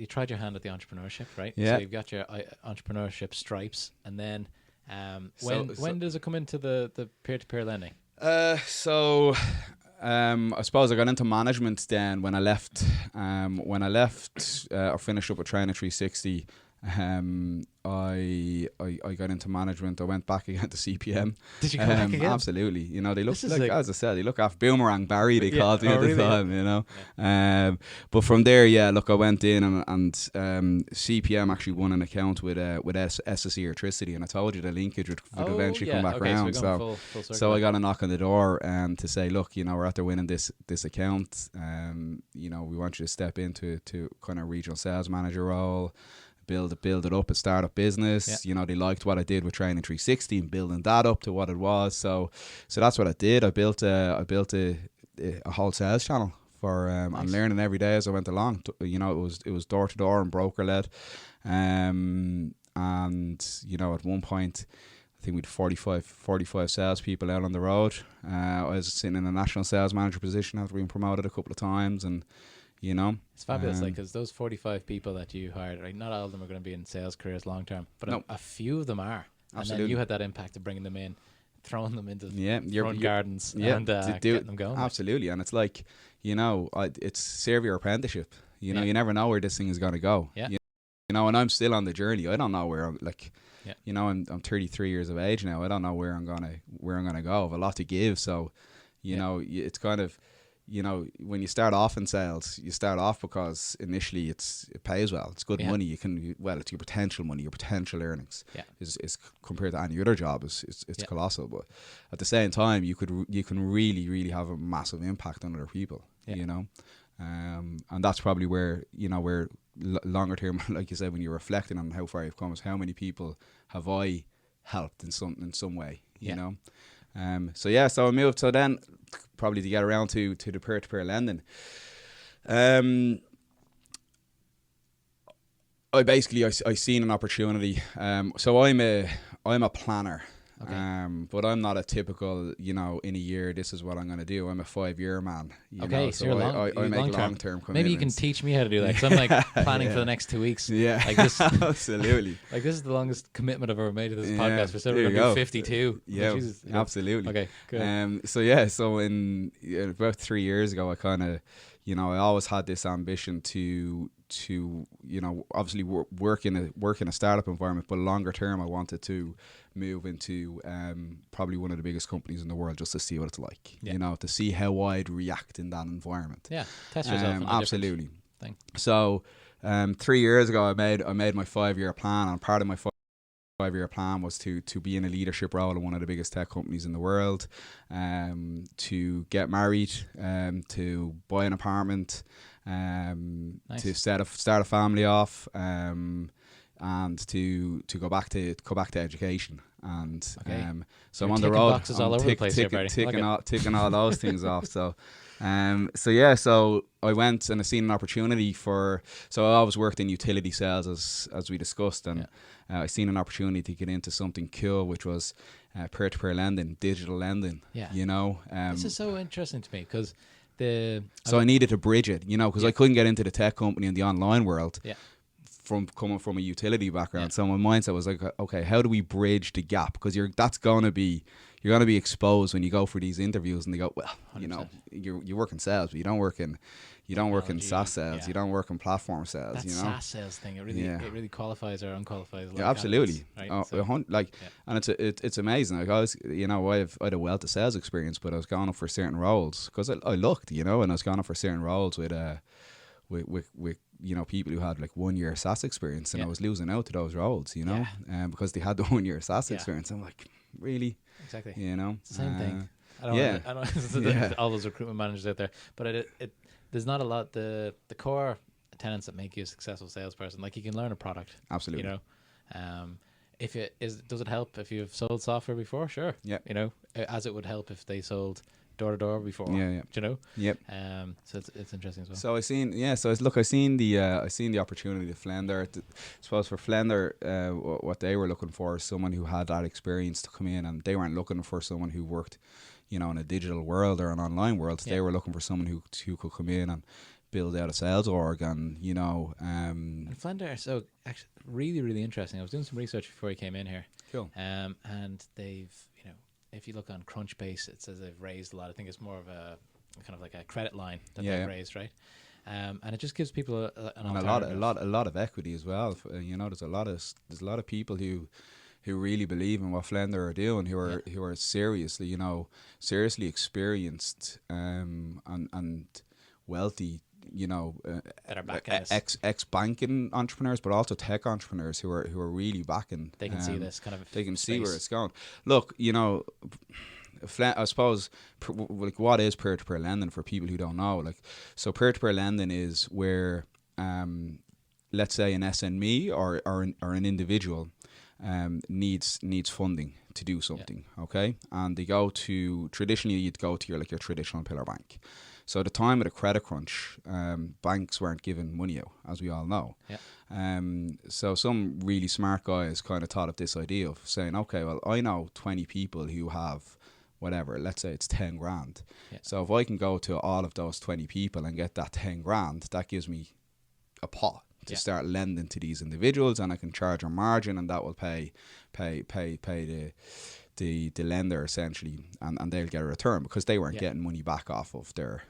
tried your hand at the entrepreneurship, right? Yeah. So you've got your entrepreneurship stripes, and then when does it come into the peer-to-peer lending? I suppose I got into management then when I left. Or finished up with Training 360. I got into management. I went back again to CPM. Did you go back again? Absolutely. They look like, as I said, they look after Boomerang Barry. They called me at the time. Yeah. But from there, I went in and CPM actually won an account with SSE Electricity, and I told you the linkage would eventually come back around. Full So I got a knock on the door to say, look, we're after winning this account. We want you to step into kind of regional sales manager role. Build it up, a startup business. They liked what I did with Training 360 and building that up to what it was. So that's what I did. I built a whole sales channel for and learning every day as I went along. It was door to door and broker led, and at one point, I think we had 45 salespeople out on the road. I was sitting in a national sales manager position after being promoted a couple of times, and it's fabulous, because those 45 people that you hired, right, not all of them are going to be in sales careers long term, but a few of them are. Absolutely. And then you had that impact of bringing them in, throwing them into front gardens, and getting them going. Absolutely, and it's like, it's serve your apprenticeship. You never know where this thing is going to go. Yeah. And I'm still on the journey. I don't know where I'm like. Yeah. I'm 33 years of age now. I don't know where I'm gonna go. I have a lot to give. So, it's kind of. When you start off in sales, you start off because initially it pays well. It's good money. It's your potential money, your potential earnings is compared to any other job is colossal. But at the same time, you can really, really have a massive impact on other people. And that's probably where longer term, like you said, when you're reflecting on how far you've come, is how many people have I helped in some way. So I moved. So then, probably to get around to the peer-to-peer lending, I seen an opportunity. So I'm a planner. Okay. But I'm not a typical, in a year, this is what I'm going to do. I'm a 5-year man. So you're I make long-term commitments. Maybe you can teach me how to do that, because I'm like planning for the next 2 weeks. Yeah, like this, absolutely. Like this is the longest commitment I've ever made to this podcast. We're still going to do 52. Yeah, Jesus, absolutely. Okay, good. So in about 3 years ago, I kind of, I always had this ambition to obviously work in a startup environment, but longer term I wanted to move into probably one of the biggest companies in the world, just to see what it's like. To see how I'd react in that environment. Test yourself. Absolutely. Thing. So 3 years ago I made my 5-year plan, and part of my 5-year plan was to be in a leadership role in one of the biggest tech companies in the world, to get married, to buy an apartment, nice. to start a family off, and to go back to education. And so I'm on the road. Boxes all over the place here, Barry. Ticking all those things off. So I went and I seen an opportunity so I always worked in utility sales as we discussed, and I seen an opportunity to get into something cool, which was peer-to-peer lending, digital lending. This is so interesting to me, because I needed to bridge it, because I couldn't get into the tech company in the online world. From coming from a utility background. So my mindset was like, okay, how do we bridge the gap? Because you're going to be exposed when you go for these interviews, and they go, well, 100%. you work in sales, but you don't work in SaaS sales, you don't work in platform sales. That SaaS sales thing, it really qualifies or unqualifies. Yeah, absolutely. Right? And it's amazing. Like I was, I had a wealth of sales experience, but I was going up for certain roles because I looked, and I was going up for certain roles with people who had like 1 year SaaS experience, and I was losing out to those roles, because they had the 1 year SaaS experience. I'm like, really? Exactly. It's the same thing. I don't all those recruitment managers out there, but there's not a lot the core tenets that make you a successful salesperson. Like you can learn a product. Absolutely. You know, if it is, does it help if you've sold software before? Sure. Yeah. You know, as it would help if they sold door to door before. Yeah, yeah. Do you know? Yep. So it's interesting as well. So I seen the opportunity to Flender. I suppose for Flender, what they were looking for is someone who had that experience to come in, and they weren't looking for someone who worked, you know, in a digital world or an online world. Yeah. They were looking for someone who could come in and build out a sales org, and you know, And Flender, so actually really, really interesting. I was doing some research before you came in here. Cool. And they've, you know, if you look on Crunchbase, it says they've raised a lot. I think it's more of a kind of like a credit line that they've raised, right? And it just gives people an alternative. a lot of equity as well. You know, there's a lot of people who really believe in what Flender are doing, who are seriously experienced and wealthy, you know, that are backing this. ex banking entrepreneurs, but also tech entrepreneurs who are really backing. They can see this kind of. They can see where it's going. Look, you know, I suppose like what is peer-to-peer lending for people who don't know? Like, so peer-to-peer lending is where, let's say an SME or an individual needs funding to do something, okay, and they go to, traditionally you'd go to your traditional pillar bank. So at the time of the credit crunch, banks weren't giving money out, as we all know. Yeah. So some really smart guys kind of thought of this idea of saying, okay, well, I know 20 people who have whatever, let's say it's 10 grand. Yeah. So if I can go to all of those 20 people and get that 10 grand, that gives me a pot to start lending to these individuals, and I can charge a margin, and that will pay the lender essentially, and they'll get a return because they weren't getting money back off of their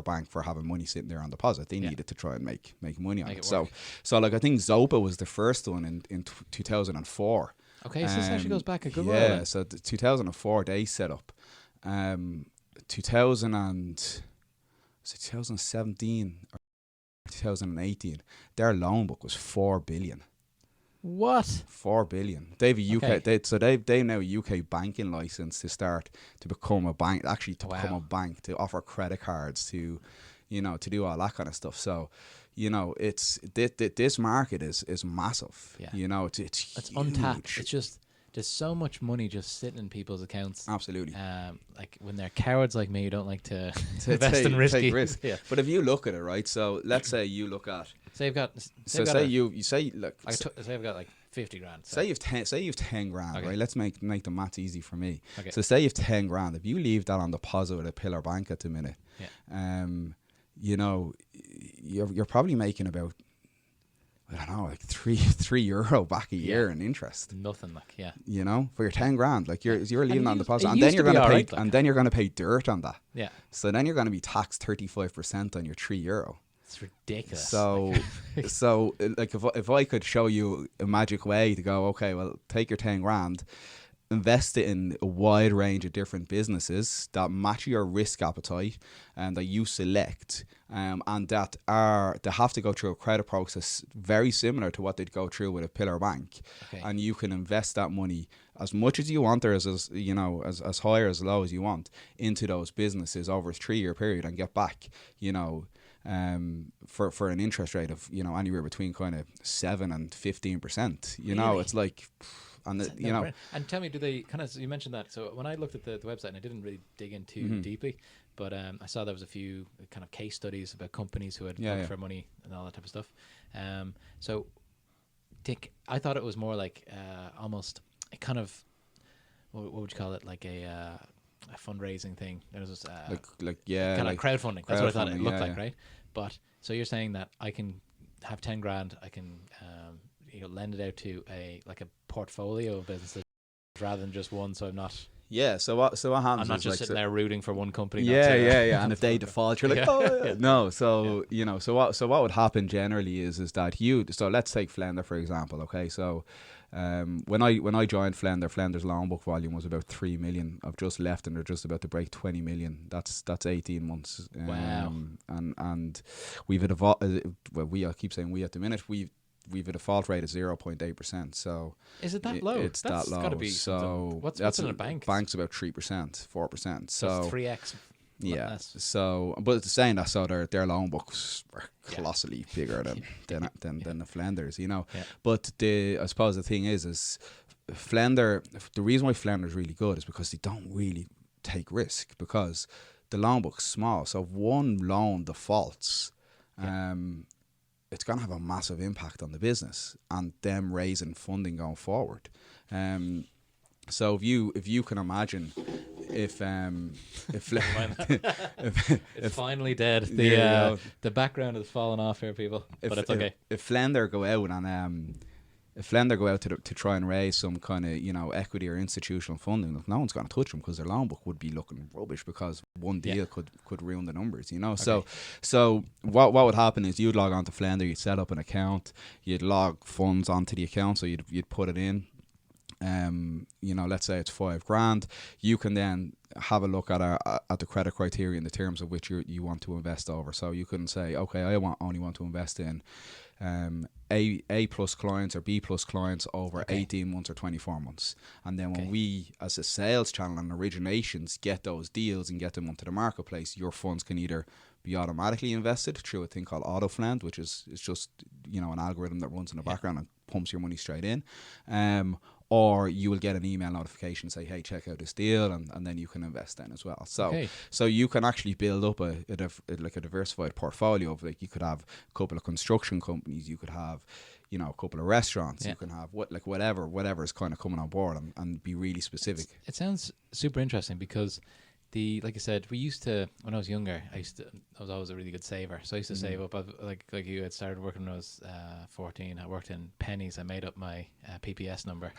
bank for having money sitting there on deposit. They needed to try and make money on it. So like I think Zopa was the first one in 2004. Okay, so this actually goes back a good while. Yeah, so 2004 they set up. 2017 or 2018, their loan book was 4 billion. What? 4 billion. They have a UK. Okay. They now a UK banking license to become a bank. Actually, to become a bank, to offer credit cards, to do all that kind of stuff. So, you know, it's this market is massive. Yeah. You know, it's huge. Untapped. It's just there's so much money just sitting in people's accounts. Absolutely. Like when they're cowards like me, who don't like to invest in risky. Take risk. Yeah. But if you look at it, right? So let's say you look at. Say I've got. Say I've got like 50 grand. So. Say you've 10 grand, Okay. right? Let's make the math easy for me. Okay. So say you've 10 grand. If you leave that on deposit with a pillar bank at the minute, you know, you're probably making about, I don't know, like €3 back a year in interest. Nothing, like, yeah. You know, for your 10 grand, like you're leaving on deposit, it and then used you're to be going to pay, alright, like. and then you're going to pay dirt on that. Yeah. So then you're going to be taxed 35% on your €3. It's ridiculous. So, like if I could show you a magic way to go, okay, well, take your 10 grand, invest it in a wide range of different businesses that match your risk appetite and that you select, and that they have to go through a credit process very similar to what they'd go through with a pillar bank. Okay. And you can invest that money as much as you want, or as high or as low as you want, into those businesses over a 3-year period, and get back, you know, for an interest rate of, you know, anywhere between kind of 7 and 15%. You know, it's like, and you know. And tell me, do they kind of? You mentioned that. So when I looked at the website, and I didn't really dig in too deeply, but I saw there was a few kind of case studies about companies who had looked for money and all that type of stuff. So, Dick, I thought it was more like almost a kind of what would you call it? Like a fundraising thing. There was kind of crowdfunding. That's what I thought it looked like, right? But so you're saying that I can have 10 grand, I can lend it out to a portfolio of businesses rather than just one. So I'm not. Yeah. So what happens? I'm not is just sitting there rooting for one company. Yeah. And if they default, you're like, no. So you know, so what would happen generally is that so let's take Flender for example. Okay, so. When I joined Flender's loan book volume was about 3 million. I've just left, and they're just about to break 20 million. That's 18 months. Wow. And we've I keep saying we at the minute we've a default rate of 0.8%. So is it that low? It's that low. Gotta be so what's in a bank? Bank's about 3%, 4%. So it's 3x. Yeah. less. So, but saying that, so their loan books were colossally bigger than the Flenders, you know. Yeah. But I suppose the thing is Flender. The reason why Flender is really good is because they don't really take risk, because the loan book's small. So if one loan defaults, it's going to have a massive impact on the business and them raising funding going forward. So if you can imagine, if It's finally dead. The background has fallen off here, people, but it's okay. If Flender go out and if Flender go out to try and raise some kind of, you know, equity or institutional funding, no one's going to touch them, because their loan book would be looking rubbish, because one deal could ruin the numbers, you know. Okay. So what would happen is you'd log on to Flender, you'd set up an account, you'd log funds onto the account, so you'd put it in. You know, let's say it's $5,000. You can then have a look at the credit criteria in the terms of which you want to invest over. So you couldn't say, okay, I only want to invest in A plus clients or B plus clients over 18 months or 24 months. And then when we, as a sales channel and originations, get those deals and get them onto the marketplace, your funds can either be automatically invested through a thing called AutoFlend, which is just, you know, an algorithm that runs in the background and pumps your money straight in. Or you will get an email notification say, hey, check out this deal, and then you can invest then as well. So you can actually build up a diversified portfolio of, like, you could have a couple of construction companies, you could have, you know, a couple of restaurants, you can have whatever is kind of coming on board, and be really specific. It sounds super interesting, because like I said, we used to, when I was younger, I was always a really good saver. So I used to save up. Like you had started working when I was 14. I worked in pennies. I made up my PPS number.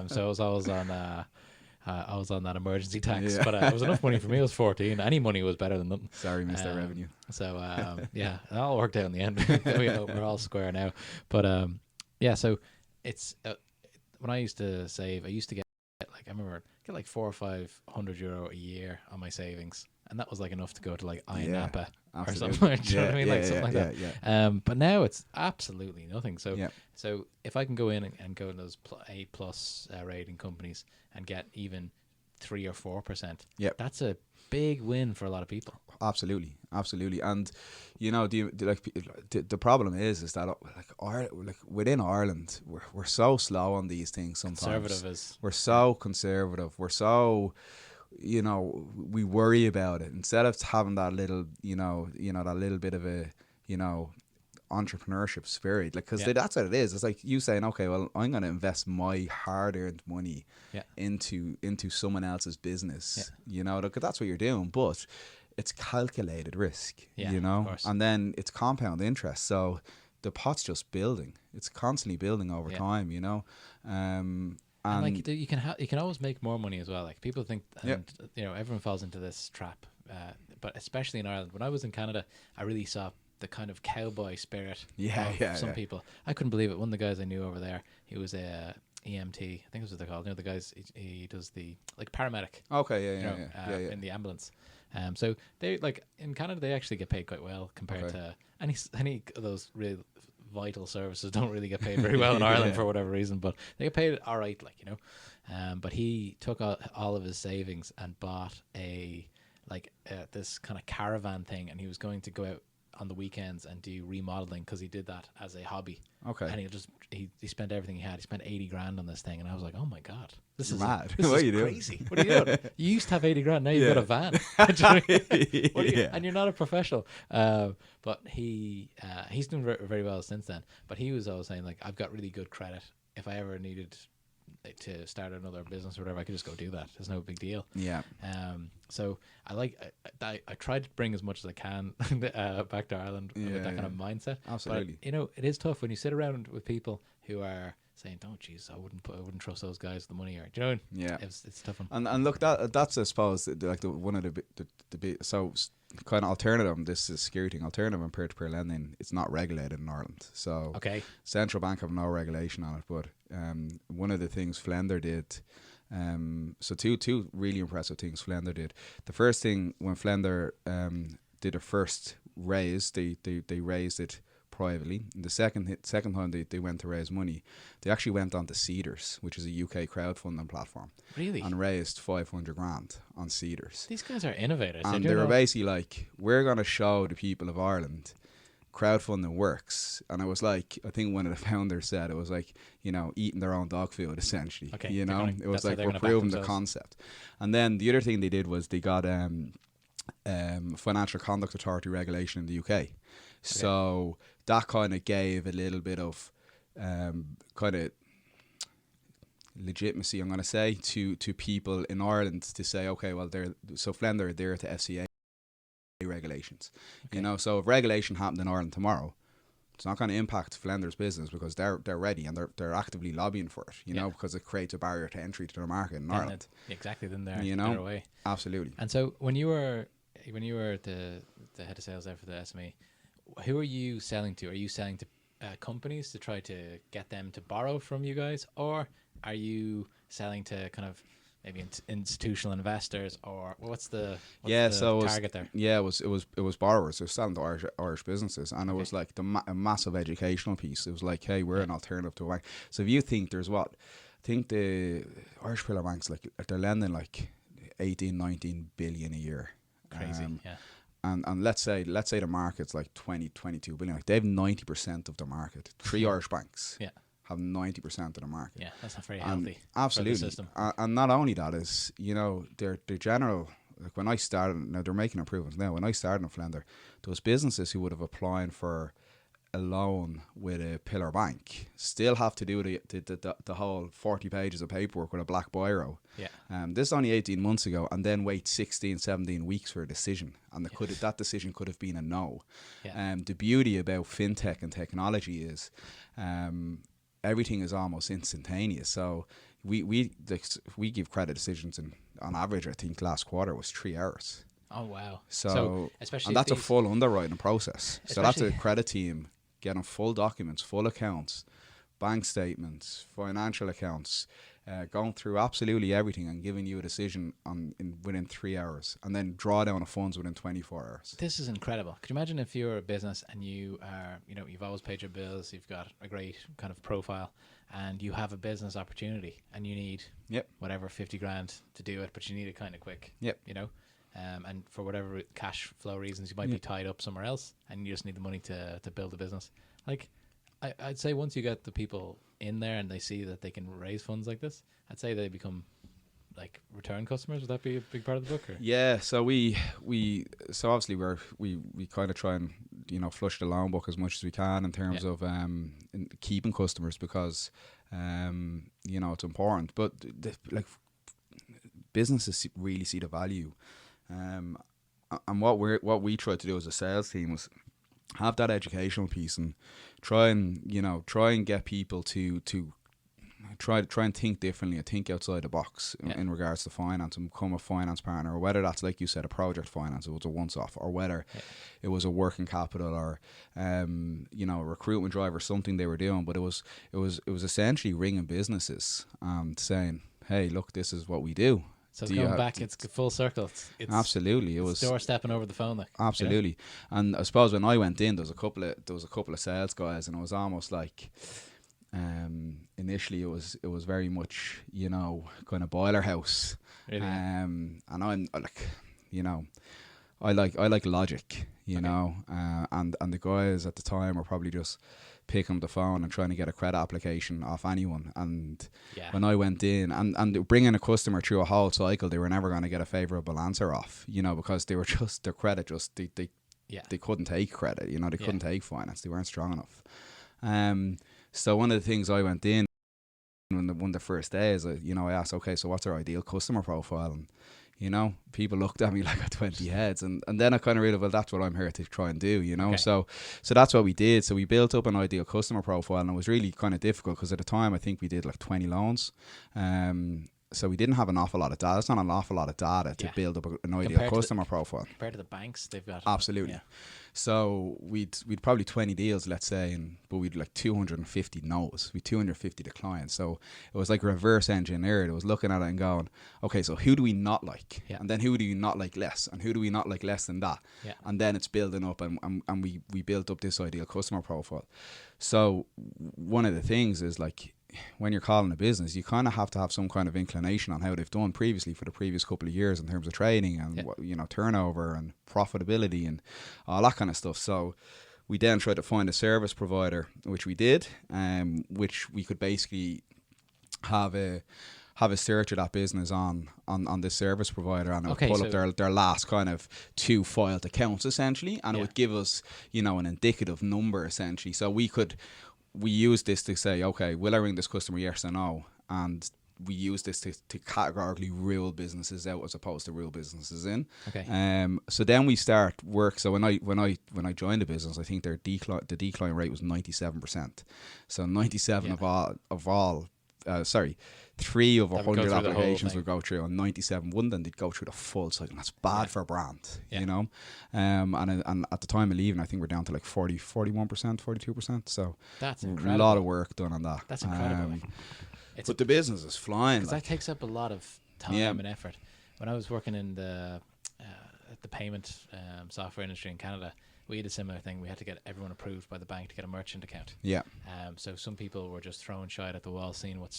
So I was always on that emergency tax. But it was enough money for me. I was 14. Any money was better than nothing. Sorry, Mr. Revenue. So it all worked out in the end. We're all square now. But so it's when I used to save, I used to get, like, I remember get like €400 or €500 a year on my savings, and that was like enough to go to like Napa or something. Do you know what I mean? Like something like that. Yeah. But now it's absolutely nothing. So if I can go in and go in those A plus rating companies and get even 3 or 4%, that's a big win for a lot of people. Absolutely. And you know, the problem is that within Ireland, we're so slow on these things sometimes. We're so conservative. We're so, you know, we worry about it instead of having that little, you know, that little bit of a, you know, entrepreneurship spirit, like, because that's what it is. It's like you saying, okay, well, I'm going to invest my hard-earned money into someone else's business, you know, because that's what you're doing, but it's calculated risk, you know, and then it's compound interest, so the pot's just building. It's constantly building over time, you know. And like you can always make more money as well. Like people think, and you know, everyone falls into this trap, but especially in Ireland. When I was in Canada, I really saw the kind of cowboy spirit of some people. I couldn't believe it. One of the guys I knew over there, he was a EMT, I think that's what they're called. You know, the guys, he does the, like, paramedic. Okay, in the ambulance. So they, like, in Canada, they actually get paid quite well compared to any of those real vital services don't really get paid very well in Ireland for whatever reason, but they get paid all right, like, you know. But he took all of his savings and bought this kind of caravan thing, and he was going to go out on the weekends and do remodeling, because he did that as a hobby. Okay. And he spent everything he had. He spent 80 grand on this thing, and I was like, oh my god, this is mad. What are you crazy. What are you doing? You used to have 80 grand, now you've got a van. And you're not a professional. But he's doing very, very well since then. But he was always saying, like, I've got really good credit. If I ever needed to start another business or whatever, I could just go do that. There's no big deal. Yeah. So I tried to bring as much as I can back to Ireland with that kind of mindset. Absolutely. But, you know, it is tough when you sit around with people who are saying, "Oh, geez, I wouldn't trust those guys with the money," or, do you know? Yeah. It's a tough one. And look, that's I suppose like one of the so kind of alternative. This is scary thing. Alternative and peer-to-peer lending. It's not regulated in Ireland. So central bank have no regulation on it. But one of the things Flender did. So two really impressive things Flender did. The first thing, when Flender did a first raise, they raised it privately. And the second time they went to raise money, they actually went on to Cedars, which is a UK crowdfunding platform. Really? And raised 500 grand on Cedars. These guys are innovators. And they were basically like, we're going to show the people of Ireland crowdfunding works. And it was like, I think one of the founders said, it was like, you know, eating their own dog food, essentially. Okay, you know, it was like, we're back proving the themselves. concept. And then the other thing they did was they got Financial Conduct Authority regulation in the UK. So that kind of gave a little bit of kind of legitimacy, I'm going to say, to people in Ireland to say, okay, well, Flender are there to FCA regulations. You know, so if regulation happened in Ireland tomorrow, it's not going to impact Flender's business because they're ready and they're actively lobbying for it, you know, because it creates a barrier to entry to their market in Ireland. Exactly, then they're, you know, they're away. Absolutely. And so when you were the head of sales there for the SME, who are you selling to? Are you selling to companies to try to get them to borrow from you guys, or are you selling to kind of maybe institutional investors, or what's the target there? Yeah, it was borrowers. It was selling to Irish businesses, and it was like a massive educational piece. It was like, hey, we're an alternative to a bank. So if you think there's I think the Irish pillar banks, like they're lending like 18, 19 billion a year. Crazy, And let's say the market's like 20, 22 billion. Like they have 90% of the market. 3 Irish banks have 90% of the market. Yeah, that's not very healthy. Absolutely. For the system. And not only that is, you know, they're general. Like when I started, now they're making improvements now. When I started in Flender, there was businesses who would have applied for a loan with a pillar bank still have to do the whole 40 pages of paperwork with a black biro. This is only 18 months ago, and then wait 16, 17 weeks for a decision, and that decision could have been a no. The beauty about fintech and technology is everything is almost instantaneous. So we give credit decisions, and on average I think last quarter was 3 hours. Oh wow. So especially, and that's a full underwriting process. So that's a credit team getting full documents, full accounts, bank statements, financial accounts, going through absolutely everything and giving you a decision within 3 hours, and then draw down of funds within 24 hours. This is incredible. Could you imagine if you're a business and you are, you know, you've always paid your bills, you've got a great kind of profile, and you have a business opportunity and you need whatever 50 grand to do it, but you need it kind of quick. You know. And for whatever cash flow reasons, you might be tied up somewhere else, and you just need the money to build a business. Like, I'd say once you get the people in there and they see that they can raise funds like this, I'd say they become like return customers. Would that be a big part of the book? Or? Yeah. So we obviously we kind of try and, you know, flush the loan book as much as we can in terms of in keeping customers, because you know, it's important. But like businesses really see the value. And what we try to do as a sales team was have that educational piece and try and get people to try and think differently and think outside the box in regards to finance, and become a finance partner, or whether that's, like you said, a project finance, it was a once-off, or whether it was a working capital, or you know, a recruitment drive or something they were doing. But it was essentially ringing businesses and saying, hey, look, this is what we do. So going back, it's full circle. It's absolutely, it was doorstepping over the phone. Like, absolutely, you know? And I suppose when I went in, there was a couple of sales guys, and it was almost like, initially it was very much, you know, kind of boiler house. Really? And I'm like, you know, I like logic, you know, and the guys at the time were probably just picking up the phone and trying to get a credit application off anyone. And when I went in and bringing a customer through a whole cycle, they were never going to get a favourable answer off, you know, because they were just, their credit just, they couldn't take credit, you know, they couldn't take finance, they weren't strong enough. So one of the things I went in one of the first days, I asked, okay, so what's our ideal customer profile? And, you know, people looked at me like I had 20 heads. And then I kind of realized, well, that's what I'm here to try and do, you know. Okay. So that's what we did. So we built up an ideal customer profile, and it was really kind of difficult because at the time I think we did like 20 loans. So we didn't have an awful lot of data. It's not an awful lot of data to build up an ideal customer profile. Compared to the banks, they've got absolutely. Yeah. So we'd probably 20 deals, let's say, but we'd like 250 no's. We 250 declines. So it was like reverse engineered. It was looking at it and going, okay, so who do we not like? Yeah. And then who do we not like less? And who do we not like less than that? Yeah. And then it's building up, and we built up this ideal customer profile. So one of the things is like, when you're calling a business, you kind of have to have some kind of inclination on how they've done previously for the previous couple of years in terms of trading and turnover and profitability and all that kind of stuff. So we then tried to find a service provider, which we did, which we could basically have a search of that business on this service provider, and it would pull up their last kind of 2 filed accounts essentially, and it would give us an indicative number essentially. So we use this to say, okay, will I ring this customer, yes or no? And we use this to categorically rule businesses out as opposed to rule businesses in. Okay. So then we start work. So when I joined the business, I think the decline rate was 97%. So 97 of all 3 of 100 applications would go through, and 97 wouldn't, and they'd go through the full cycle. And that's bad for a brand, And at the time of leaving, I think we're down to like 41%, 42%. So that's incredible. A lot of work done on that. That's incredible. But the business is flying. Because that takes up a lot of time and effort. When I was working in the payment software industry in Canada, we had a similar thing. We had to get everyone approved by the bank to get a merchant account. Yeah. So some people were just throwing shit at the wall, seeing what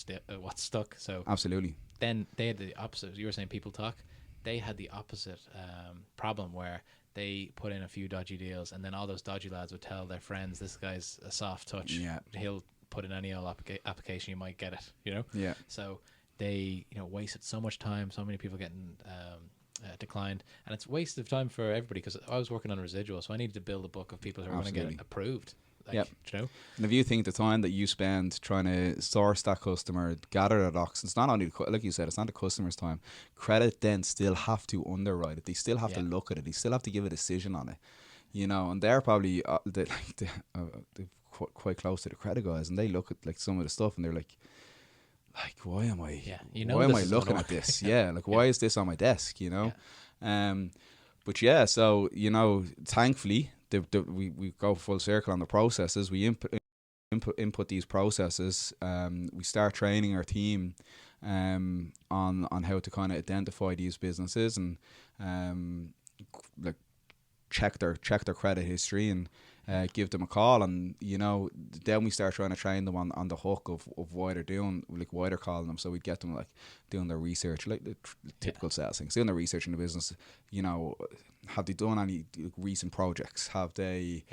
stuck. So absolutely. Then they had the opposite. You were saying people talk. They had the opposite problem where they put in a few dodgy deals, and then all those dodgy lads would tell their friends, "This guy's a soft touch. Yeah. He'll put in any old application, you might get it." Yeah. So they wasted so much time. So many people getting declined, and it's waste of time for everybody, because I was working on a residual, so I needed to build a book of people who are going to get approved. And if you think the time that you spend trying to source that customer, gather the docs, it's not only, like you said, it's not the customer's time. Credit then still have to underwrite it. They still have to look at it. They still have to give a decision on it. And they're probably they're quite close to the credit guys, and they look at like some of the stuff, and they're like, why am I looking at this? Why is this on my desk? But so thankfully we go full circle on the processes. We input these processes. We start training our team on how to kind of identify these businesses and check their credit history and give them a call, and then we start trying to train them on the hook of why they're doing, like why they're calling them. So we'd get them like doing their research, like the typical sales things, doing their research in the business. Have they done any recent projects? Have they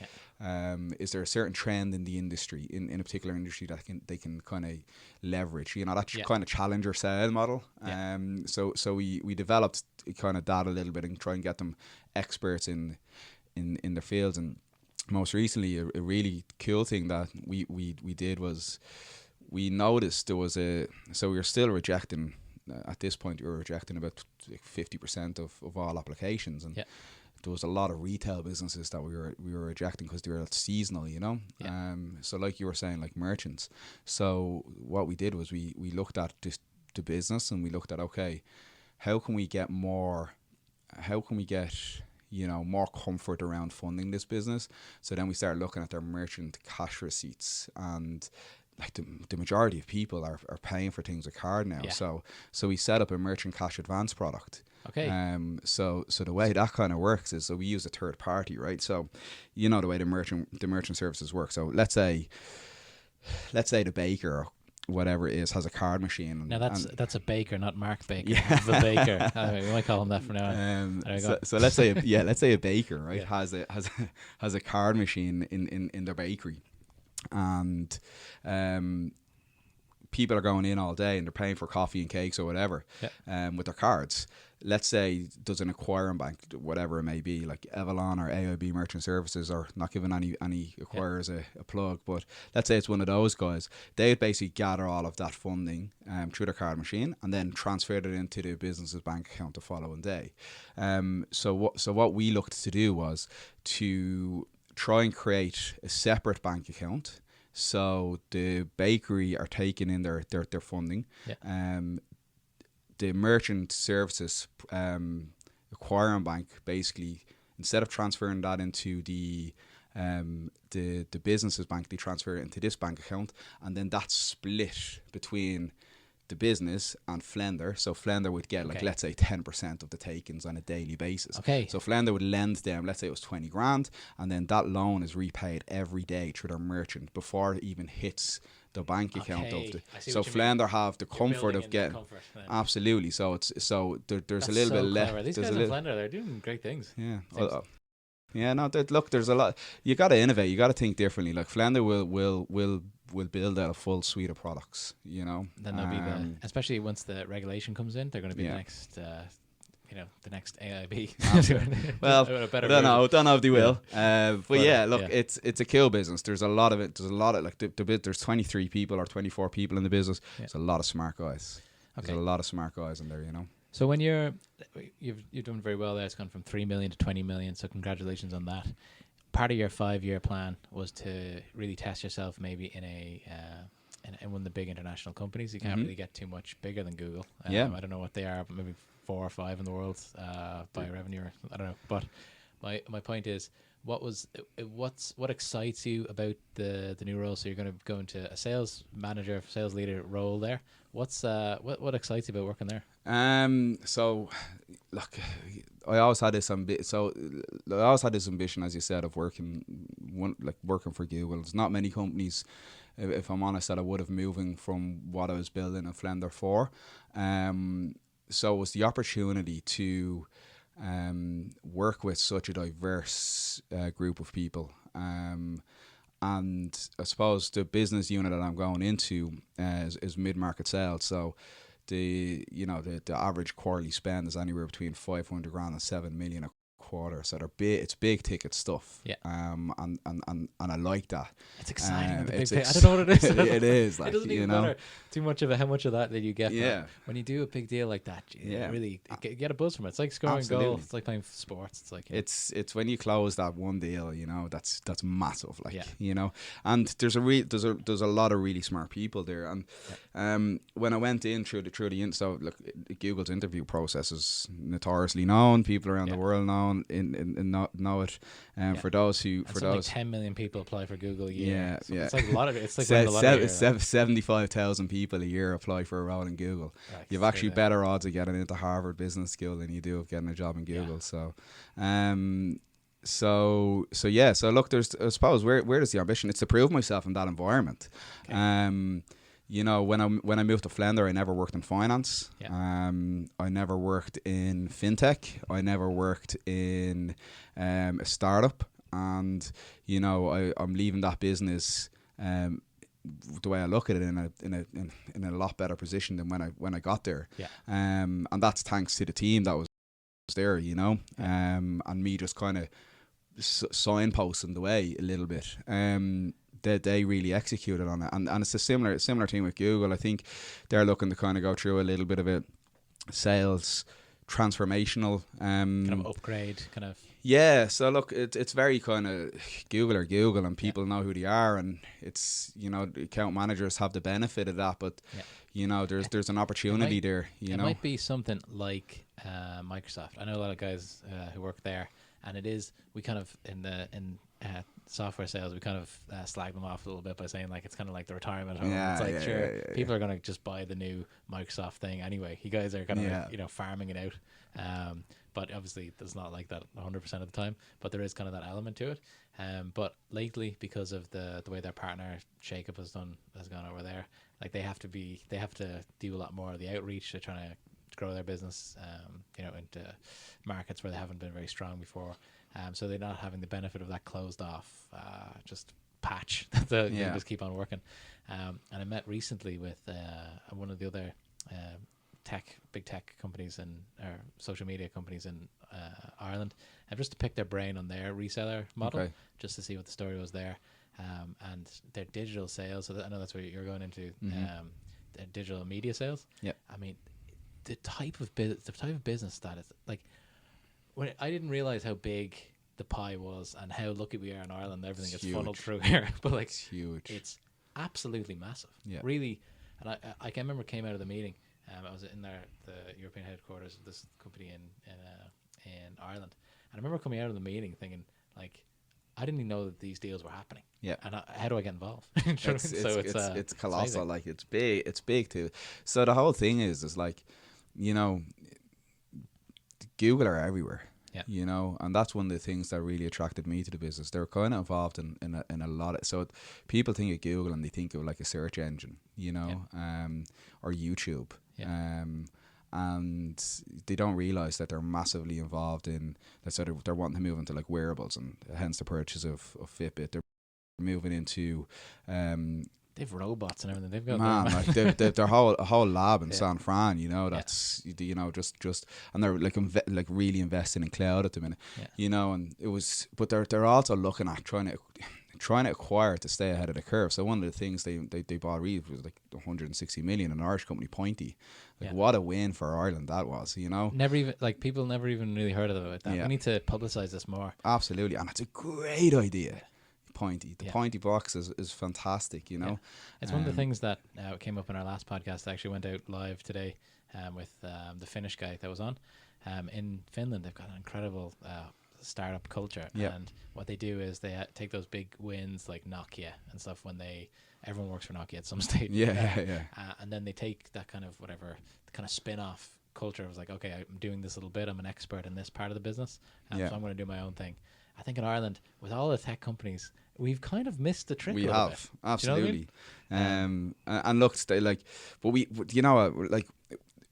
is there a certain trend in the industry, in a particular industry that they can kind of leverage? That kind of challenger sale model. So we developed kind of that a little bit and try and get them experts in their fields. And most recently, a really cool thing that we did was we noticed there was so we were still rejecting, at this point we were rejecting about 50% of all applications, and there was a lot of retail businesses that we were rejecting because they were seasonal, so like you were saying, like merchants. So what we did was we looked at the business, and we looked at, okay, how can we get more comfort around funding this business? So then we started looking at their merchant cash receipts, and like the majority of people are paying for things with card now. So we set up a merchant cash advance product. Okay. So the way that kind of works is, so we use a third party, right? So the way the merchant services work. So let's say the baker or whatever it is has a card machine. Now that's a baker, not Mark Baker. Yeah, the baker. We might call him that for now. So let's say a baker, right, has a card machine in their bakery, and people are going in all day and they're paying for coffee and cakes or whatever with their cards. Let's say there's an acquiring bank, whatever it may be, like Evalon or AIB Merchant Services, or not giving any acquirers a plug, but let's say it's one of those guys. They'd basically gather all of that funding through their card machine and then transfer it into the business's bank account the following day. So what we looked to do was to try and create a separate bank account. So the bakery are taking in their funding. the merchant services acquiring bank basically, instead of transferring that into the business's bank, they transfer it into this bank account, and then that's split between the business and Flender. So Flender would get like, let's say 10% of the takings on a daily basis. Okay. So Flender would lend them, let's say it was 20 grand, and then that loan is repaid every day through their merchant before it even hits the bank account of the. So Flender have the comfort of getting absolutely. So it's there's a little bit left. These guys in Flender, they're doing great things. Yeah. Yeah, no, look, there's a lot. You got to innovate. You got to think differently. Like Flender will build out a full suite of products. You know, then they'll be especially once the regulation comes in, they're going to be the next. The next AIB. Well, don't know if they will. But yeah, look, it's a cool business. There's a lot of it. There's a lot of like there's 23 people or 24 people in the business. Yeah. There's a lot of smart guys. Okay. There's a lot of smart guys in there. You know. So when you've done very well there. It's gone from 3 million to 20 million. So congratulations on that. Part of your 5-year plan was to really test yourself, maybe in one of the big international companies. You can't really get too much bigger than Google. I don't know what they are, but maybe 4 or 5 in the world by revenue. I don't know. But my point is, what excites you about the new role? So you're going to go into a sales manager, sales leader role there. What excites you about working there? So look, I always had this ambition, as you said, of working for Google. There's not many companies, if I'm honest, that I would have moving from what I was building a Flender for. So it was the opportunity to work with such a diverse group of people. And I suppose the business unit that I'm going into is mid-market sales. So the average quarterly spend is anywhere between 500 grand and 7 million a quarter. So it's big ticket stuff. Yeah. And I like that. It's exciting. I don't know what it is. It is. Like, it doesn't even matter too much of how much of that you get. Yeah. When you do a big deal like that, you really get a buzz from it. It's like scoring goals. It's like playing sports. It's like it's when you close that one deal, that's massive. Like and there's a lot of really smart people there. And when I went in through the so look, Google's interview process is notoriously known. People around the world know it. For those who like 10 million people apply for Google a year. Yeah. It's like a lot of it's like a lot of 75,000 people a year apply for a role in Google. Right, you've actually better odds of getting into Harvard Business School than you do of getting a job in Google. So look, there's, I suppose, where is the ambition? It's to prove myself in that environment. Okay. When I moved to Flender, I never worked in finance. Yeah. I never worked in fintech. I never worked in a startup. And I'm leaving that business. The way I look at it, in a lot better position than when I got there. Yeah. And that's thanks to the team that was there, and me just kind of signposting the way a little bit. They really executed on it, and it's a similar team with Google. I think they're looking to kind of go through a little bit of a sales transformational kind of upgrade, kind of. Yeah, so look, it's very kind of Google, and people know who they are, and it's account managers have the benefit of that, but there's an opportunity there. It might be something like Microsoft. I know a lot of guys who work there, and we kind of in software sales, we kind of slag them off a little bit by saying like it's kind of like the retirement home. It's like people are going to just buy the new Microsoft thing anyway. You guys are kind of farming it out. But obviously it's not like that 100% of the time, but there is kind of that element to it. But lately, because of the way their partner Shakeup has gone over there, like they have to do a lot more of the outreach. They're trying to grow their business, into markets where they haven't been very strong before. So they're not having the benefit of that closed off just patch that you just keep on working. And I met recently with one of the other big tech companies or social media companies in Ireland, and just to pick their brain on their reseller model, just to see what the story was there. And their digital sales, so I know that's what you're going into, their digital media sales. Yeah, I mean, the type of business that is like, when I didn't realize how big the pie was and how lucky we are in Ireland. Everything gets funneled through here, but it's huge. It's absolutely massive. Yeah, really. And I can remember came out of the meeting, I was in the European headquarters of this company in Ireland, and I remember coming out of the meeting thinking, like, I didn't even know that these deals were happening. Yeah. And how do I get involved? You know what I mean? It's colossal. amazing. Like, it's big too. So the whole thing is like, you know, Google are everywhere. Yeah. You know, and that's one of the things that really attracted me to the business. They're kind of involved in a lot of, so people think of Google and they think of like a search engine, you know, or YouTube. Yeah. And they don't realize that they're massively involved in, let's say they're wanting to move into like wearables, and hence the purchase of Fitbit. They're moving into They've robots and everything. They've got like their whole lab in San Fran, you know, that's you know, just and they're like really investing in cloud at the minute, you know, and it was, but they're also looking at trying to acquire to stay ahead of the curve. So one of the things they bought was like 160 million, an Irish company, Pointy. Like, what a win for Ireland that was, you know. People never even really heard of that. We need to publicize this more. Absolutely, and it's a great idea. Pointy, the Pointy box is fantastic, you know. It's one of the things that came up in our last podcast. I actually went out live today with the Finnish guy that was on. In Finland, they've got an incredible startup culture, and what they do is they take those big wins like Nokia and stuff when everyone works for Nokia at some stage. And then they take that kind of whatever kind of spin-off culture. It was like, okay, I'm doing this little bit, I'm an expert in this part of the business, so I'm going to do my own thing. I think in Ireland, with all the tech companies, we've kind of missed the trick. We a have, bit. absolutely. You know what I mean? And look, like, but you know, like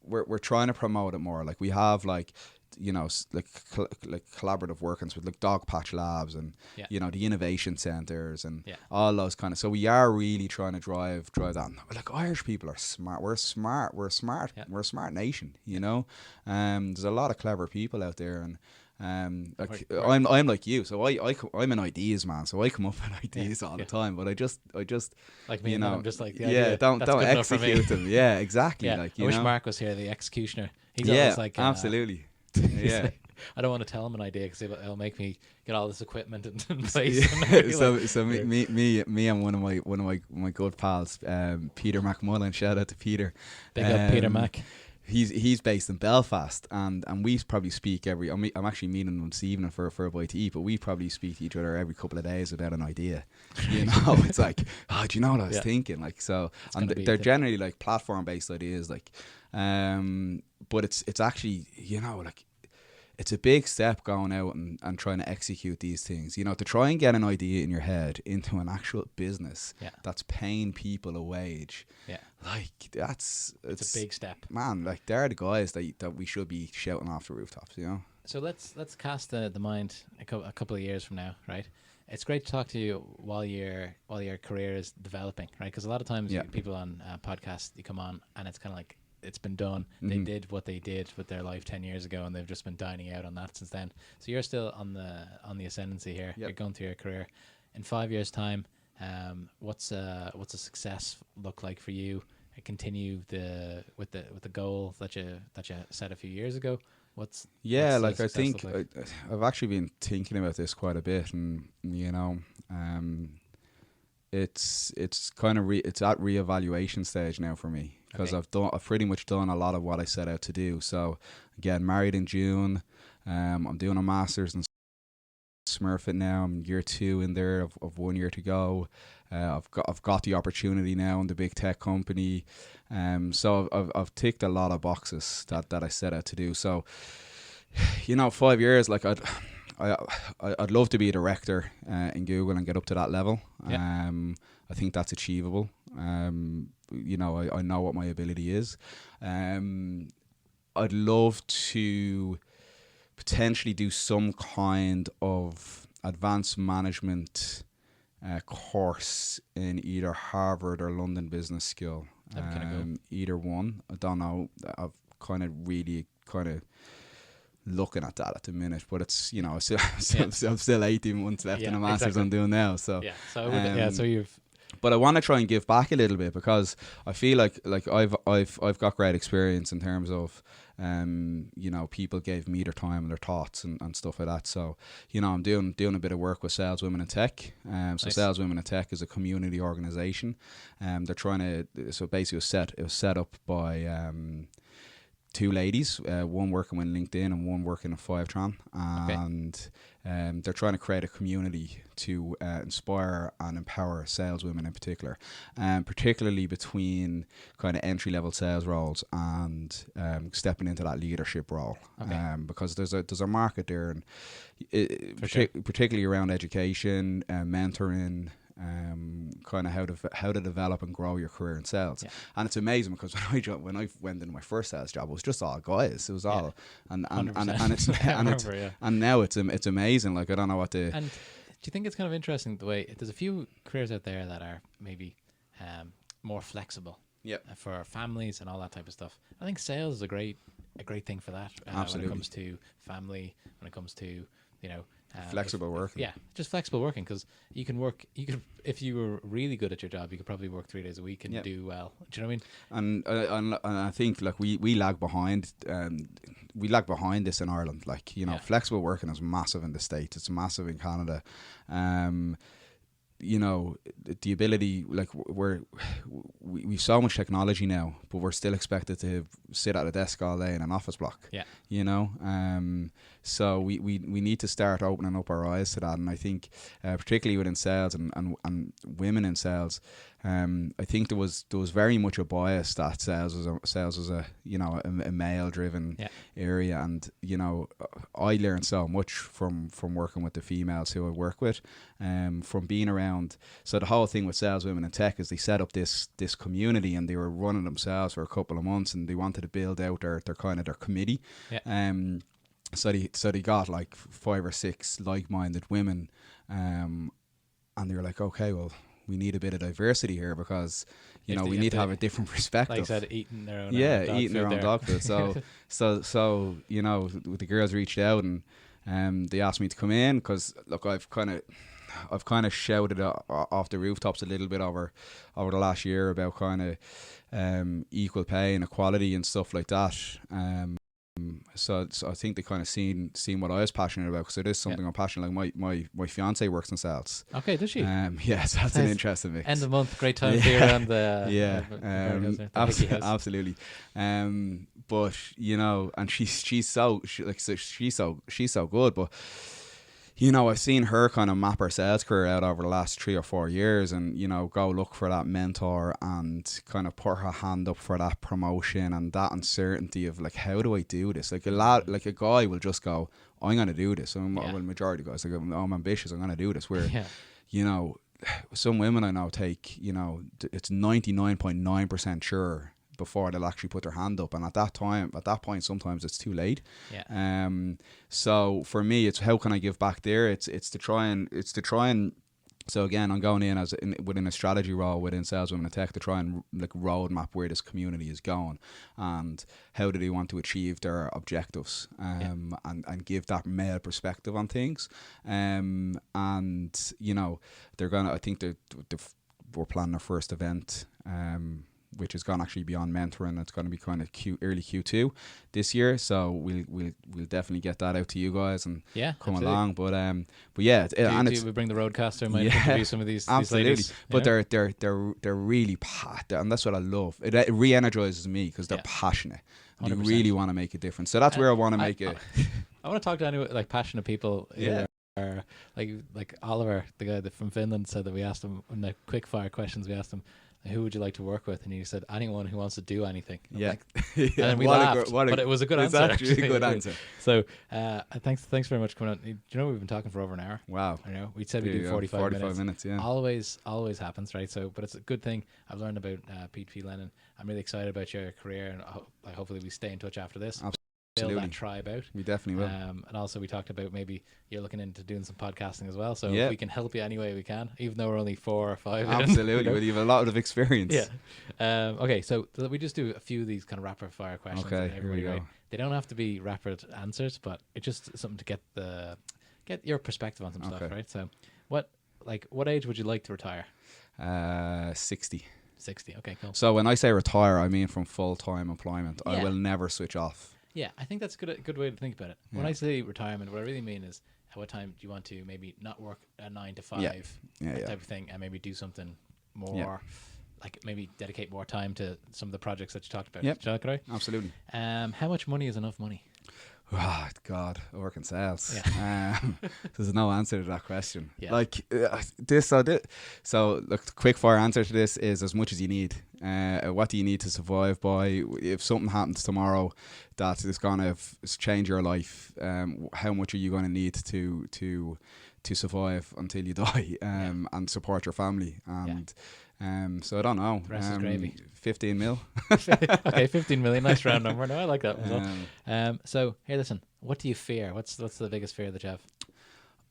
we're trying to promote it more. Like we have like, you know, like collaborative workings with like Dog Patch Labs and you know, the innovation centers and all those kind of. So we are really trying to drive that. Like, Irish people are smart. We're smart. We're a smart nation. You know, there's a lot of clever people out there, and like I'm like you, so I'm an ideas man, so I come up with ideas all the time, but I just like me, you know, I'm just like don't execute them. Yeah, exactly. Like, you I wish know? Mark was here, the executioner. He's always like absolutely. Like, I don't want to tell him an idea because it'll make me get all this equipment in place. So me and one of my good pals, Peter McMullen. Shout out to Peter. Big up Peter Mac. He's based in Belfast, and we probably speak I'm actually meeting him this evening for a bite to eat, but we probably speak to each other every couple of days about an idea. You know, it's like, oh, do you know what I was thinking? Like, so, and they're generally like platform based ideas, like, but it's actually, you know, like, it's a big step going out and trying to execute these things, you know, to try and get an idea in your head into an actual business that's paying people a wage. Like, it's a big step, man. Like, they're the guys that we should be shouting off the rooftops, you know. So let's cast the mind a couple of years from now, right? It's great to talk to you while your career is developing, right? Because a lot of times people on podcasts, you come on and it's kind of like, it's been done. They did what they did with their life 10 years ago, and they've just been dining out on that since then. So you're still on the ascendancy here. You're going through your career. In 5 years' time, what's a success look like for you? Continue with the goal that you set a few years ago. What's like, I think I've actually been thinking about this quite a bit, and you know, it's kind of it's at reevaluation stage now for me, because I've pretty much done a lot of what I set out to do. So again, married in June, I'm doing a master's in Smurfit now. I'm year 2 in there of 1 year to go. I've got the opportunity now in the big tech company. So I've ticked a lot of boxes that I set out to do. So, you know, 5 years, like I'd love to be a director in Google and get up to that level. I think that's achievable. You know, I know what my ability is. I'd love to potentially do some kind of advanced management course in either Harvard or London Business School. Either one. I don't know. I've kind of looking at that at the minute, but it's, you know, I'm still 18 months left in the masters I'm doing now. So so you've. But I want to try and give back a little bit, because I feel like I've got great experience in terms of you know, people gave me their time and their thoughts and stuff like that. So, you know, I'm doing a bit of work with Sales Women in Tech. So Nice. Sales Women in Tech is a community organisation. They're trying to, so basically it was set up by two ladies, one working with LinkedIn and one working at Fivetran, and they're trying to create a community to inspire and empower saleswomen in particular, particularly between kind of entry-level sales roles and stepping into that leadership role, because there's a market there, and particularly around education, mentoring, kind of how to develop and grow your career in sales. And it's amazing because when I went into my first sales job, it was just all guys. It was all and now it's amazing. Like, I don't know what to. And do you think it's kind of interesting the way there's a few careers out there that are maybe more flexible for families and all that type of stuff? I think sales is a great thing for that. Absolutely. When it comes to family, when it comes to, you know, flexible working. Just flexible working, because you can work. You could, if you were really good at your job, you could probably work 3 days a week and do well. Do you know what I mean? And I think, like, we lag behind. We lag behind this in Ireland. Like, you know, flexible working is massive in the States. It's massive in Canada. You know, the ability, like, we've so much technology now, but we're still expected to sit at a desk all day in an office block. You know, so we need to start opening up our eyes to that. And I think, particularly within sales and women in sales, I think there was very much a bias that sales was a you know, a male driven area. And, you know, I learned so much from working with the females who I work with, from being around. So the whole thing with Sales Women in Tech is they set up this community, and they were running themselves for a couple of months, and they wanted to build out their kind of their committee. So they got like 5 or 6 like-minded women, and they were like, okay, well, we need a bit of diversity here, because, you know, we need to have a different perspective. Like you said, eating their own eating their own dog food. So you know, the girls reached out, and they asked me to come in, because, look, I've kind of shouted off the rooftops a little bit over the last year about kind of equal pay and equality and stuff like that. So I think they kind of seen what I was passionate about, because it is something I'm passionate. Like, my fiance works in sales. Okay, does she? Yes, that's an interesting mix. End of month, great time to be around the absolutely. But, you know, and she's so good, but, you know, I've seen her kind of map her sales career out over the last 3 or 4 years, and, you know, go look for that mentor and kind of put her hand up for that promotion, and that uncertainty of, like, how do I do this? Like, a guy will just go, I'm going to do this. Well, majority of guys, like, I'm ambitious, I'm going to do this. Where, you know, some women I know take, you know, it's 99.9% sure before they'll actually put their hand up, and at that point sometimes it's too late. So for me, it's how can I give back there. It's to try and so again, I'm going in within a strategy role within Sales Women in Tech to try and, like, roadmap where this community is going, and how do they want to achieve their objectives, and give that male perspective on things. And, you know, I think we're planning our first event, which has gone actually beyond mentoring. It's going to be kind of early Q2 this year, so we'll definitely get that out to you guys and come along. But yeah, and we bring the roadcaster, might interview some of these ladies. But they're really and that's what I love. It re-energizes me, because they're passionate. 100%. They really want to make a difference. So that's where I want to make it. I want to talk to anyone, like, passionate people. Or like Oliver, the guy from Finland, said that we asked him in the quick fire questions. We asked him, who would you like to work with? And he said, anyone who wants to do anything. And then we laughed, but it was a good answer. It's actually a good answer. So thanks very much for coming on. Do you know we've been talking for over an hour? Wow. I know. We said we do 45 minutes. Yeah. Always happens, right? So, but it's a good thing. I've learned about Pete P. Lennon. I'm really excited about your career, and hopefully we stay in touch after this. Build that tribe out. We definitely will. And also we talked about maybe you're looking into doing some podcasting as well. So if we can help you any way we can, even though we're only 4 or 5. Absolutely. Well, you have a lot of experience. Okay, so we just do a few of these kind of rapid fire questions. Okay, here we go. Right? They don't have to be rapid answers, but it's just something to get your perspective on some stuff, right? So what age would you like to retire? 60. 60, okay, cool. So when I say retire, I mean from full-time employment. I will never switch off. Yeah, I think that's a good way to think about it. When I say retirement, what I really mean is at what time do you want to maybe not work a 9 to 5 type of thing, and maybe do something more, like maybe dedicate more time to some of the projects that you talked about. Yep. Is that correct? Absolutely. How much money is enough money? Oh, God, I work in sales. Yeah. There's no answer to that question. Yeah. Like so look, the quick fire answer to this is as much as you need. What do you need to survive by? If something happens tomorrow that is going to change your life, how much are you going to need to survive until you die, and support your family? And so I don't know. The rest is gravy. 15 mil. Okay, 15 million. Nice round number. No, I like that one as well. So, hey, listen. What do you fear? What's the biggest fear that you have?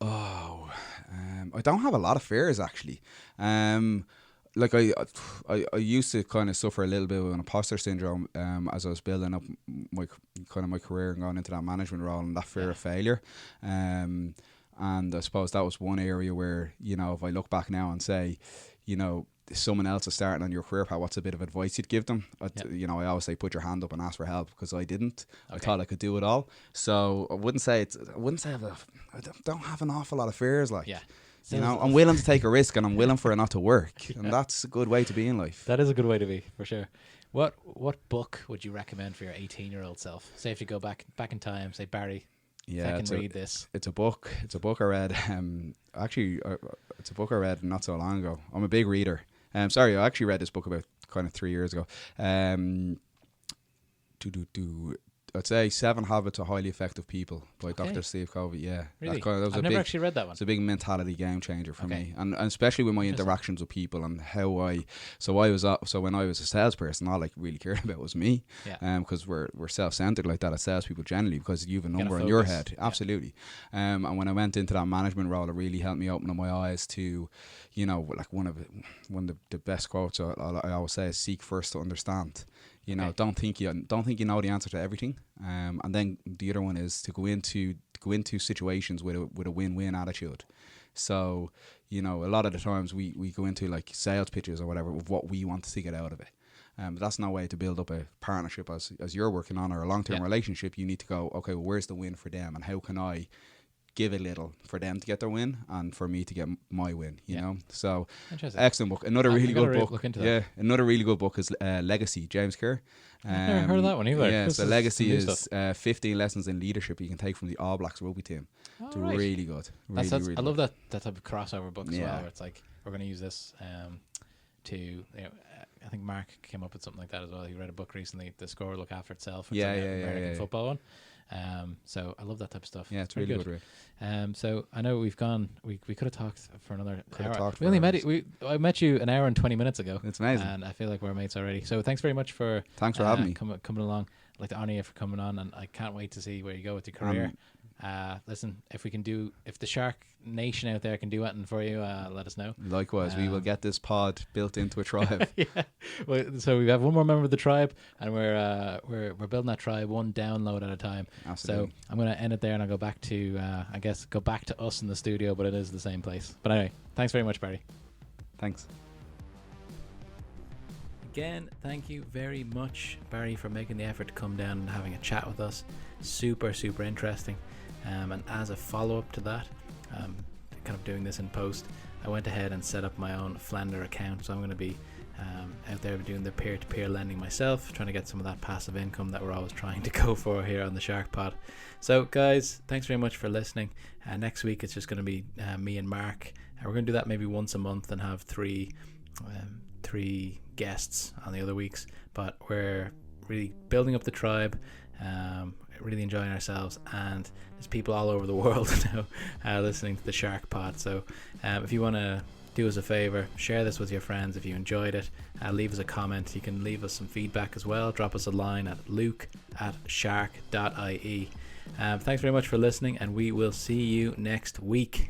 I don't have a lot of fears actually. Like I used to kind of suffer a little bit with imposter syndrome as I was building up my career and going into that management role, and that fear of failure. And I suppose that was one area where, you know, if I look back now and say, you know, someone else is starting on your career path, what's a bit of advice you'd give them? You know, I always say put your hand up and ask for help, because I didn't. I thought I could do it all. So I wouldn't say I don't have an awful lot of fears. Like, you know, I'm willing to take a risk, and I'm willing for it not to work, and that's a good way to be in life. That is a good way to be, for sure. What book would you recommend for your 18-year-old self? Say if you go back in time, say, Barry, I can read this. It's a book I read. Actually, it's a book I read not so long ago. I'm a big reader. Sorry, I actually read this book about kind of 3 years ago. I'd say 7 Habits of Highly Effective People by Dr. Steve Covey. Yeah, really? That was I've never actually read that one. It's a big mentality game changer for me, and especially with my interactions with people and how when I was a salesperson, all I really cared about was me. Because we're self-centered like that as salespeople generally, because you have a number in your head. Absolutely. And when I went into that management role, it really helped me open up my eyes to, you know, like one of the best quotes I always say is seek first to understand. You know, don't think you know the answer to everything. And then the other one is to go into situations with a win-win attitude. So, you know, a lot of the times we go into like sales pitches or whatever with what we want to get out of it. But that's no way to build up a partnership as you're working on, or a long-term relationship. You need to go, okay, well, where's the win for them, and how can I give a little for them to get their win and for me to get my win, you know? So excellent book. Another really good book. Look into that. Another really good book is Legacy, James Clear. I've never heard of that one either. Yeah, so Legacy is 15 lessons in leadership you can take from the All Blacks rugby team. It's really good. Really I love that type of crossover book as well, where it's like, we're going to use this to, you know, I think Mark came up with something like that as well. He read a book recently, The Score Will Look After Itself. It's American football one. So I love that type of stuff. Yeah, it's really good. So I know we've gone. We could have talked for another hour. We only met. I met you an hour and 20 minutes ago. It's amazing, and I feel like we're mates already. So thanks very much for having me. Coming along. I'd like to honour you for coming on, and I can't wait to see where you go with your career. Listen, if the Shark Nation out there can do anything for you, let us know. Likewise, we will get this pod built into a tribe. Well, so we have one more member of the tribe, and we're building that tribe one download at a time. Absolutely. So I'm going to end it there, and I'll go back to us in the studio, but it is the same place. But anyway, thanks very much, Barry. Thanks. Again, thank you very much, Barry, for making the effort to come down and having a chat with us. Super, super interesting. And as a follow-up to that, kind of doing this in post, I went ahead and set up my own Flender account. So I'm going to be out there doing the peer-to-peer lending myself, trying to get some of that passive income that we're always trying to go for here on the SharkPod. So guys, thanks very much for listening. Next week it's just going to be me and Mark. We're going to do that maybe once a month and have three guests on the other weeks. But we're really building up the tribe, really enjoying ourselves, and there's people all over the world now listening to the SharkPod. So if you want to do us a favor, share this with your friends if you enjoyed it. Leave us a comment. You can leave us some feedback as well. Drop us a line at luke@shark.ie. Thanks very much for listening, and we will see you next week.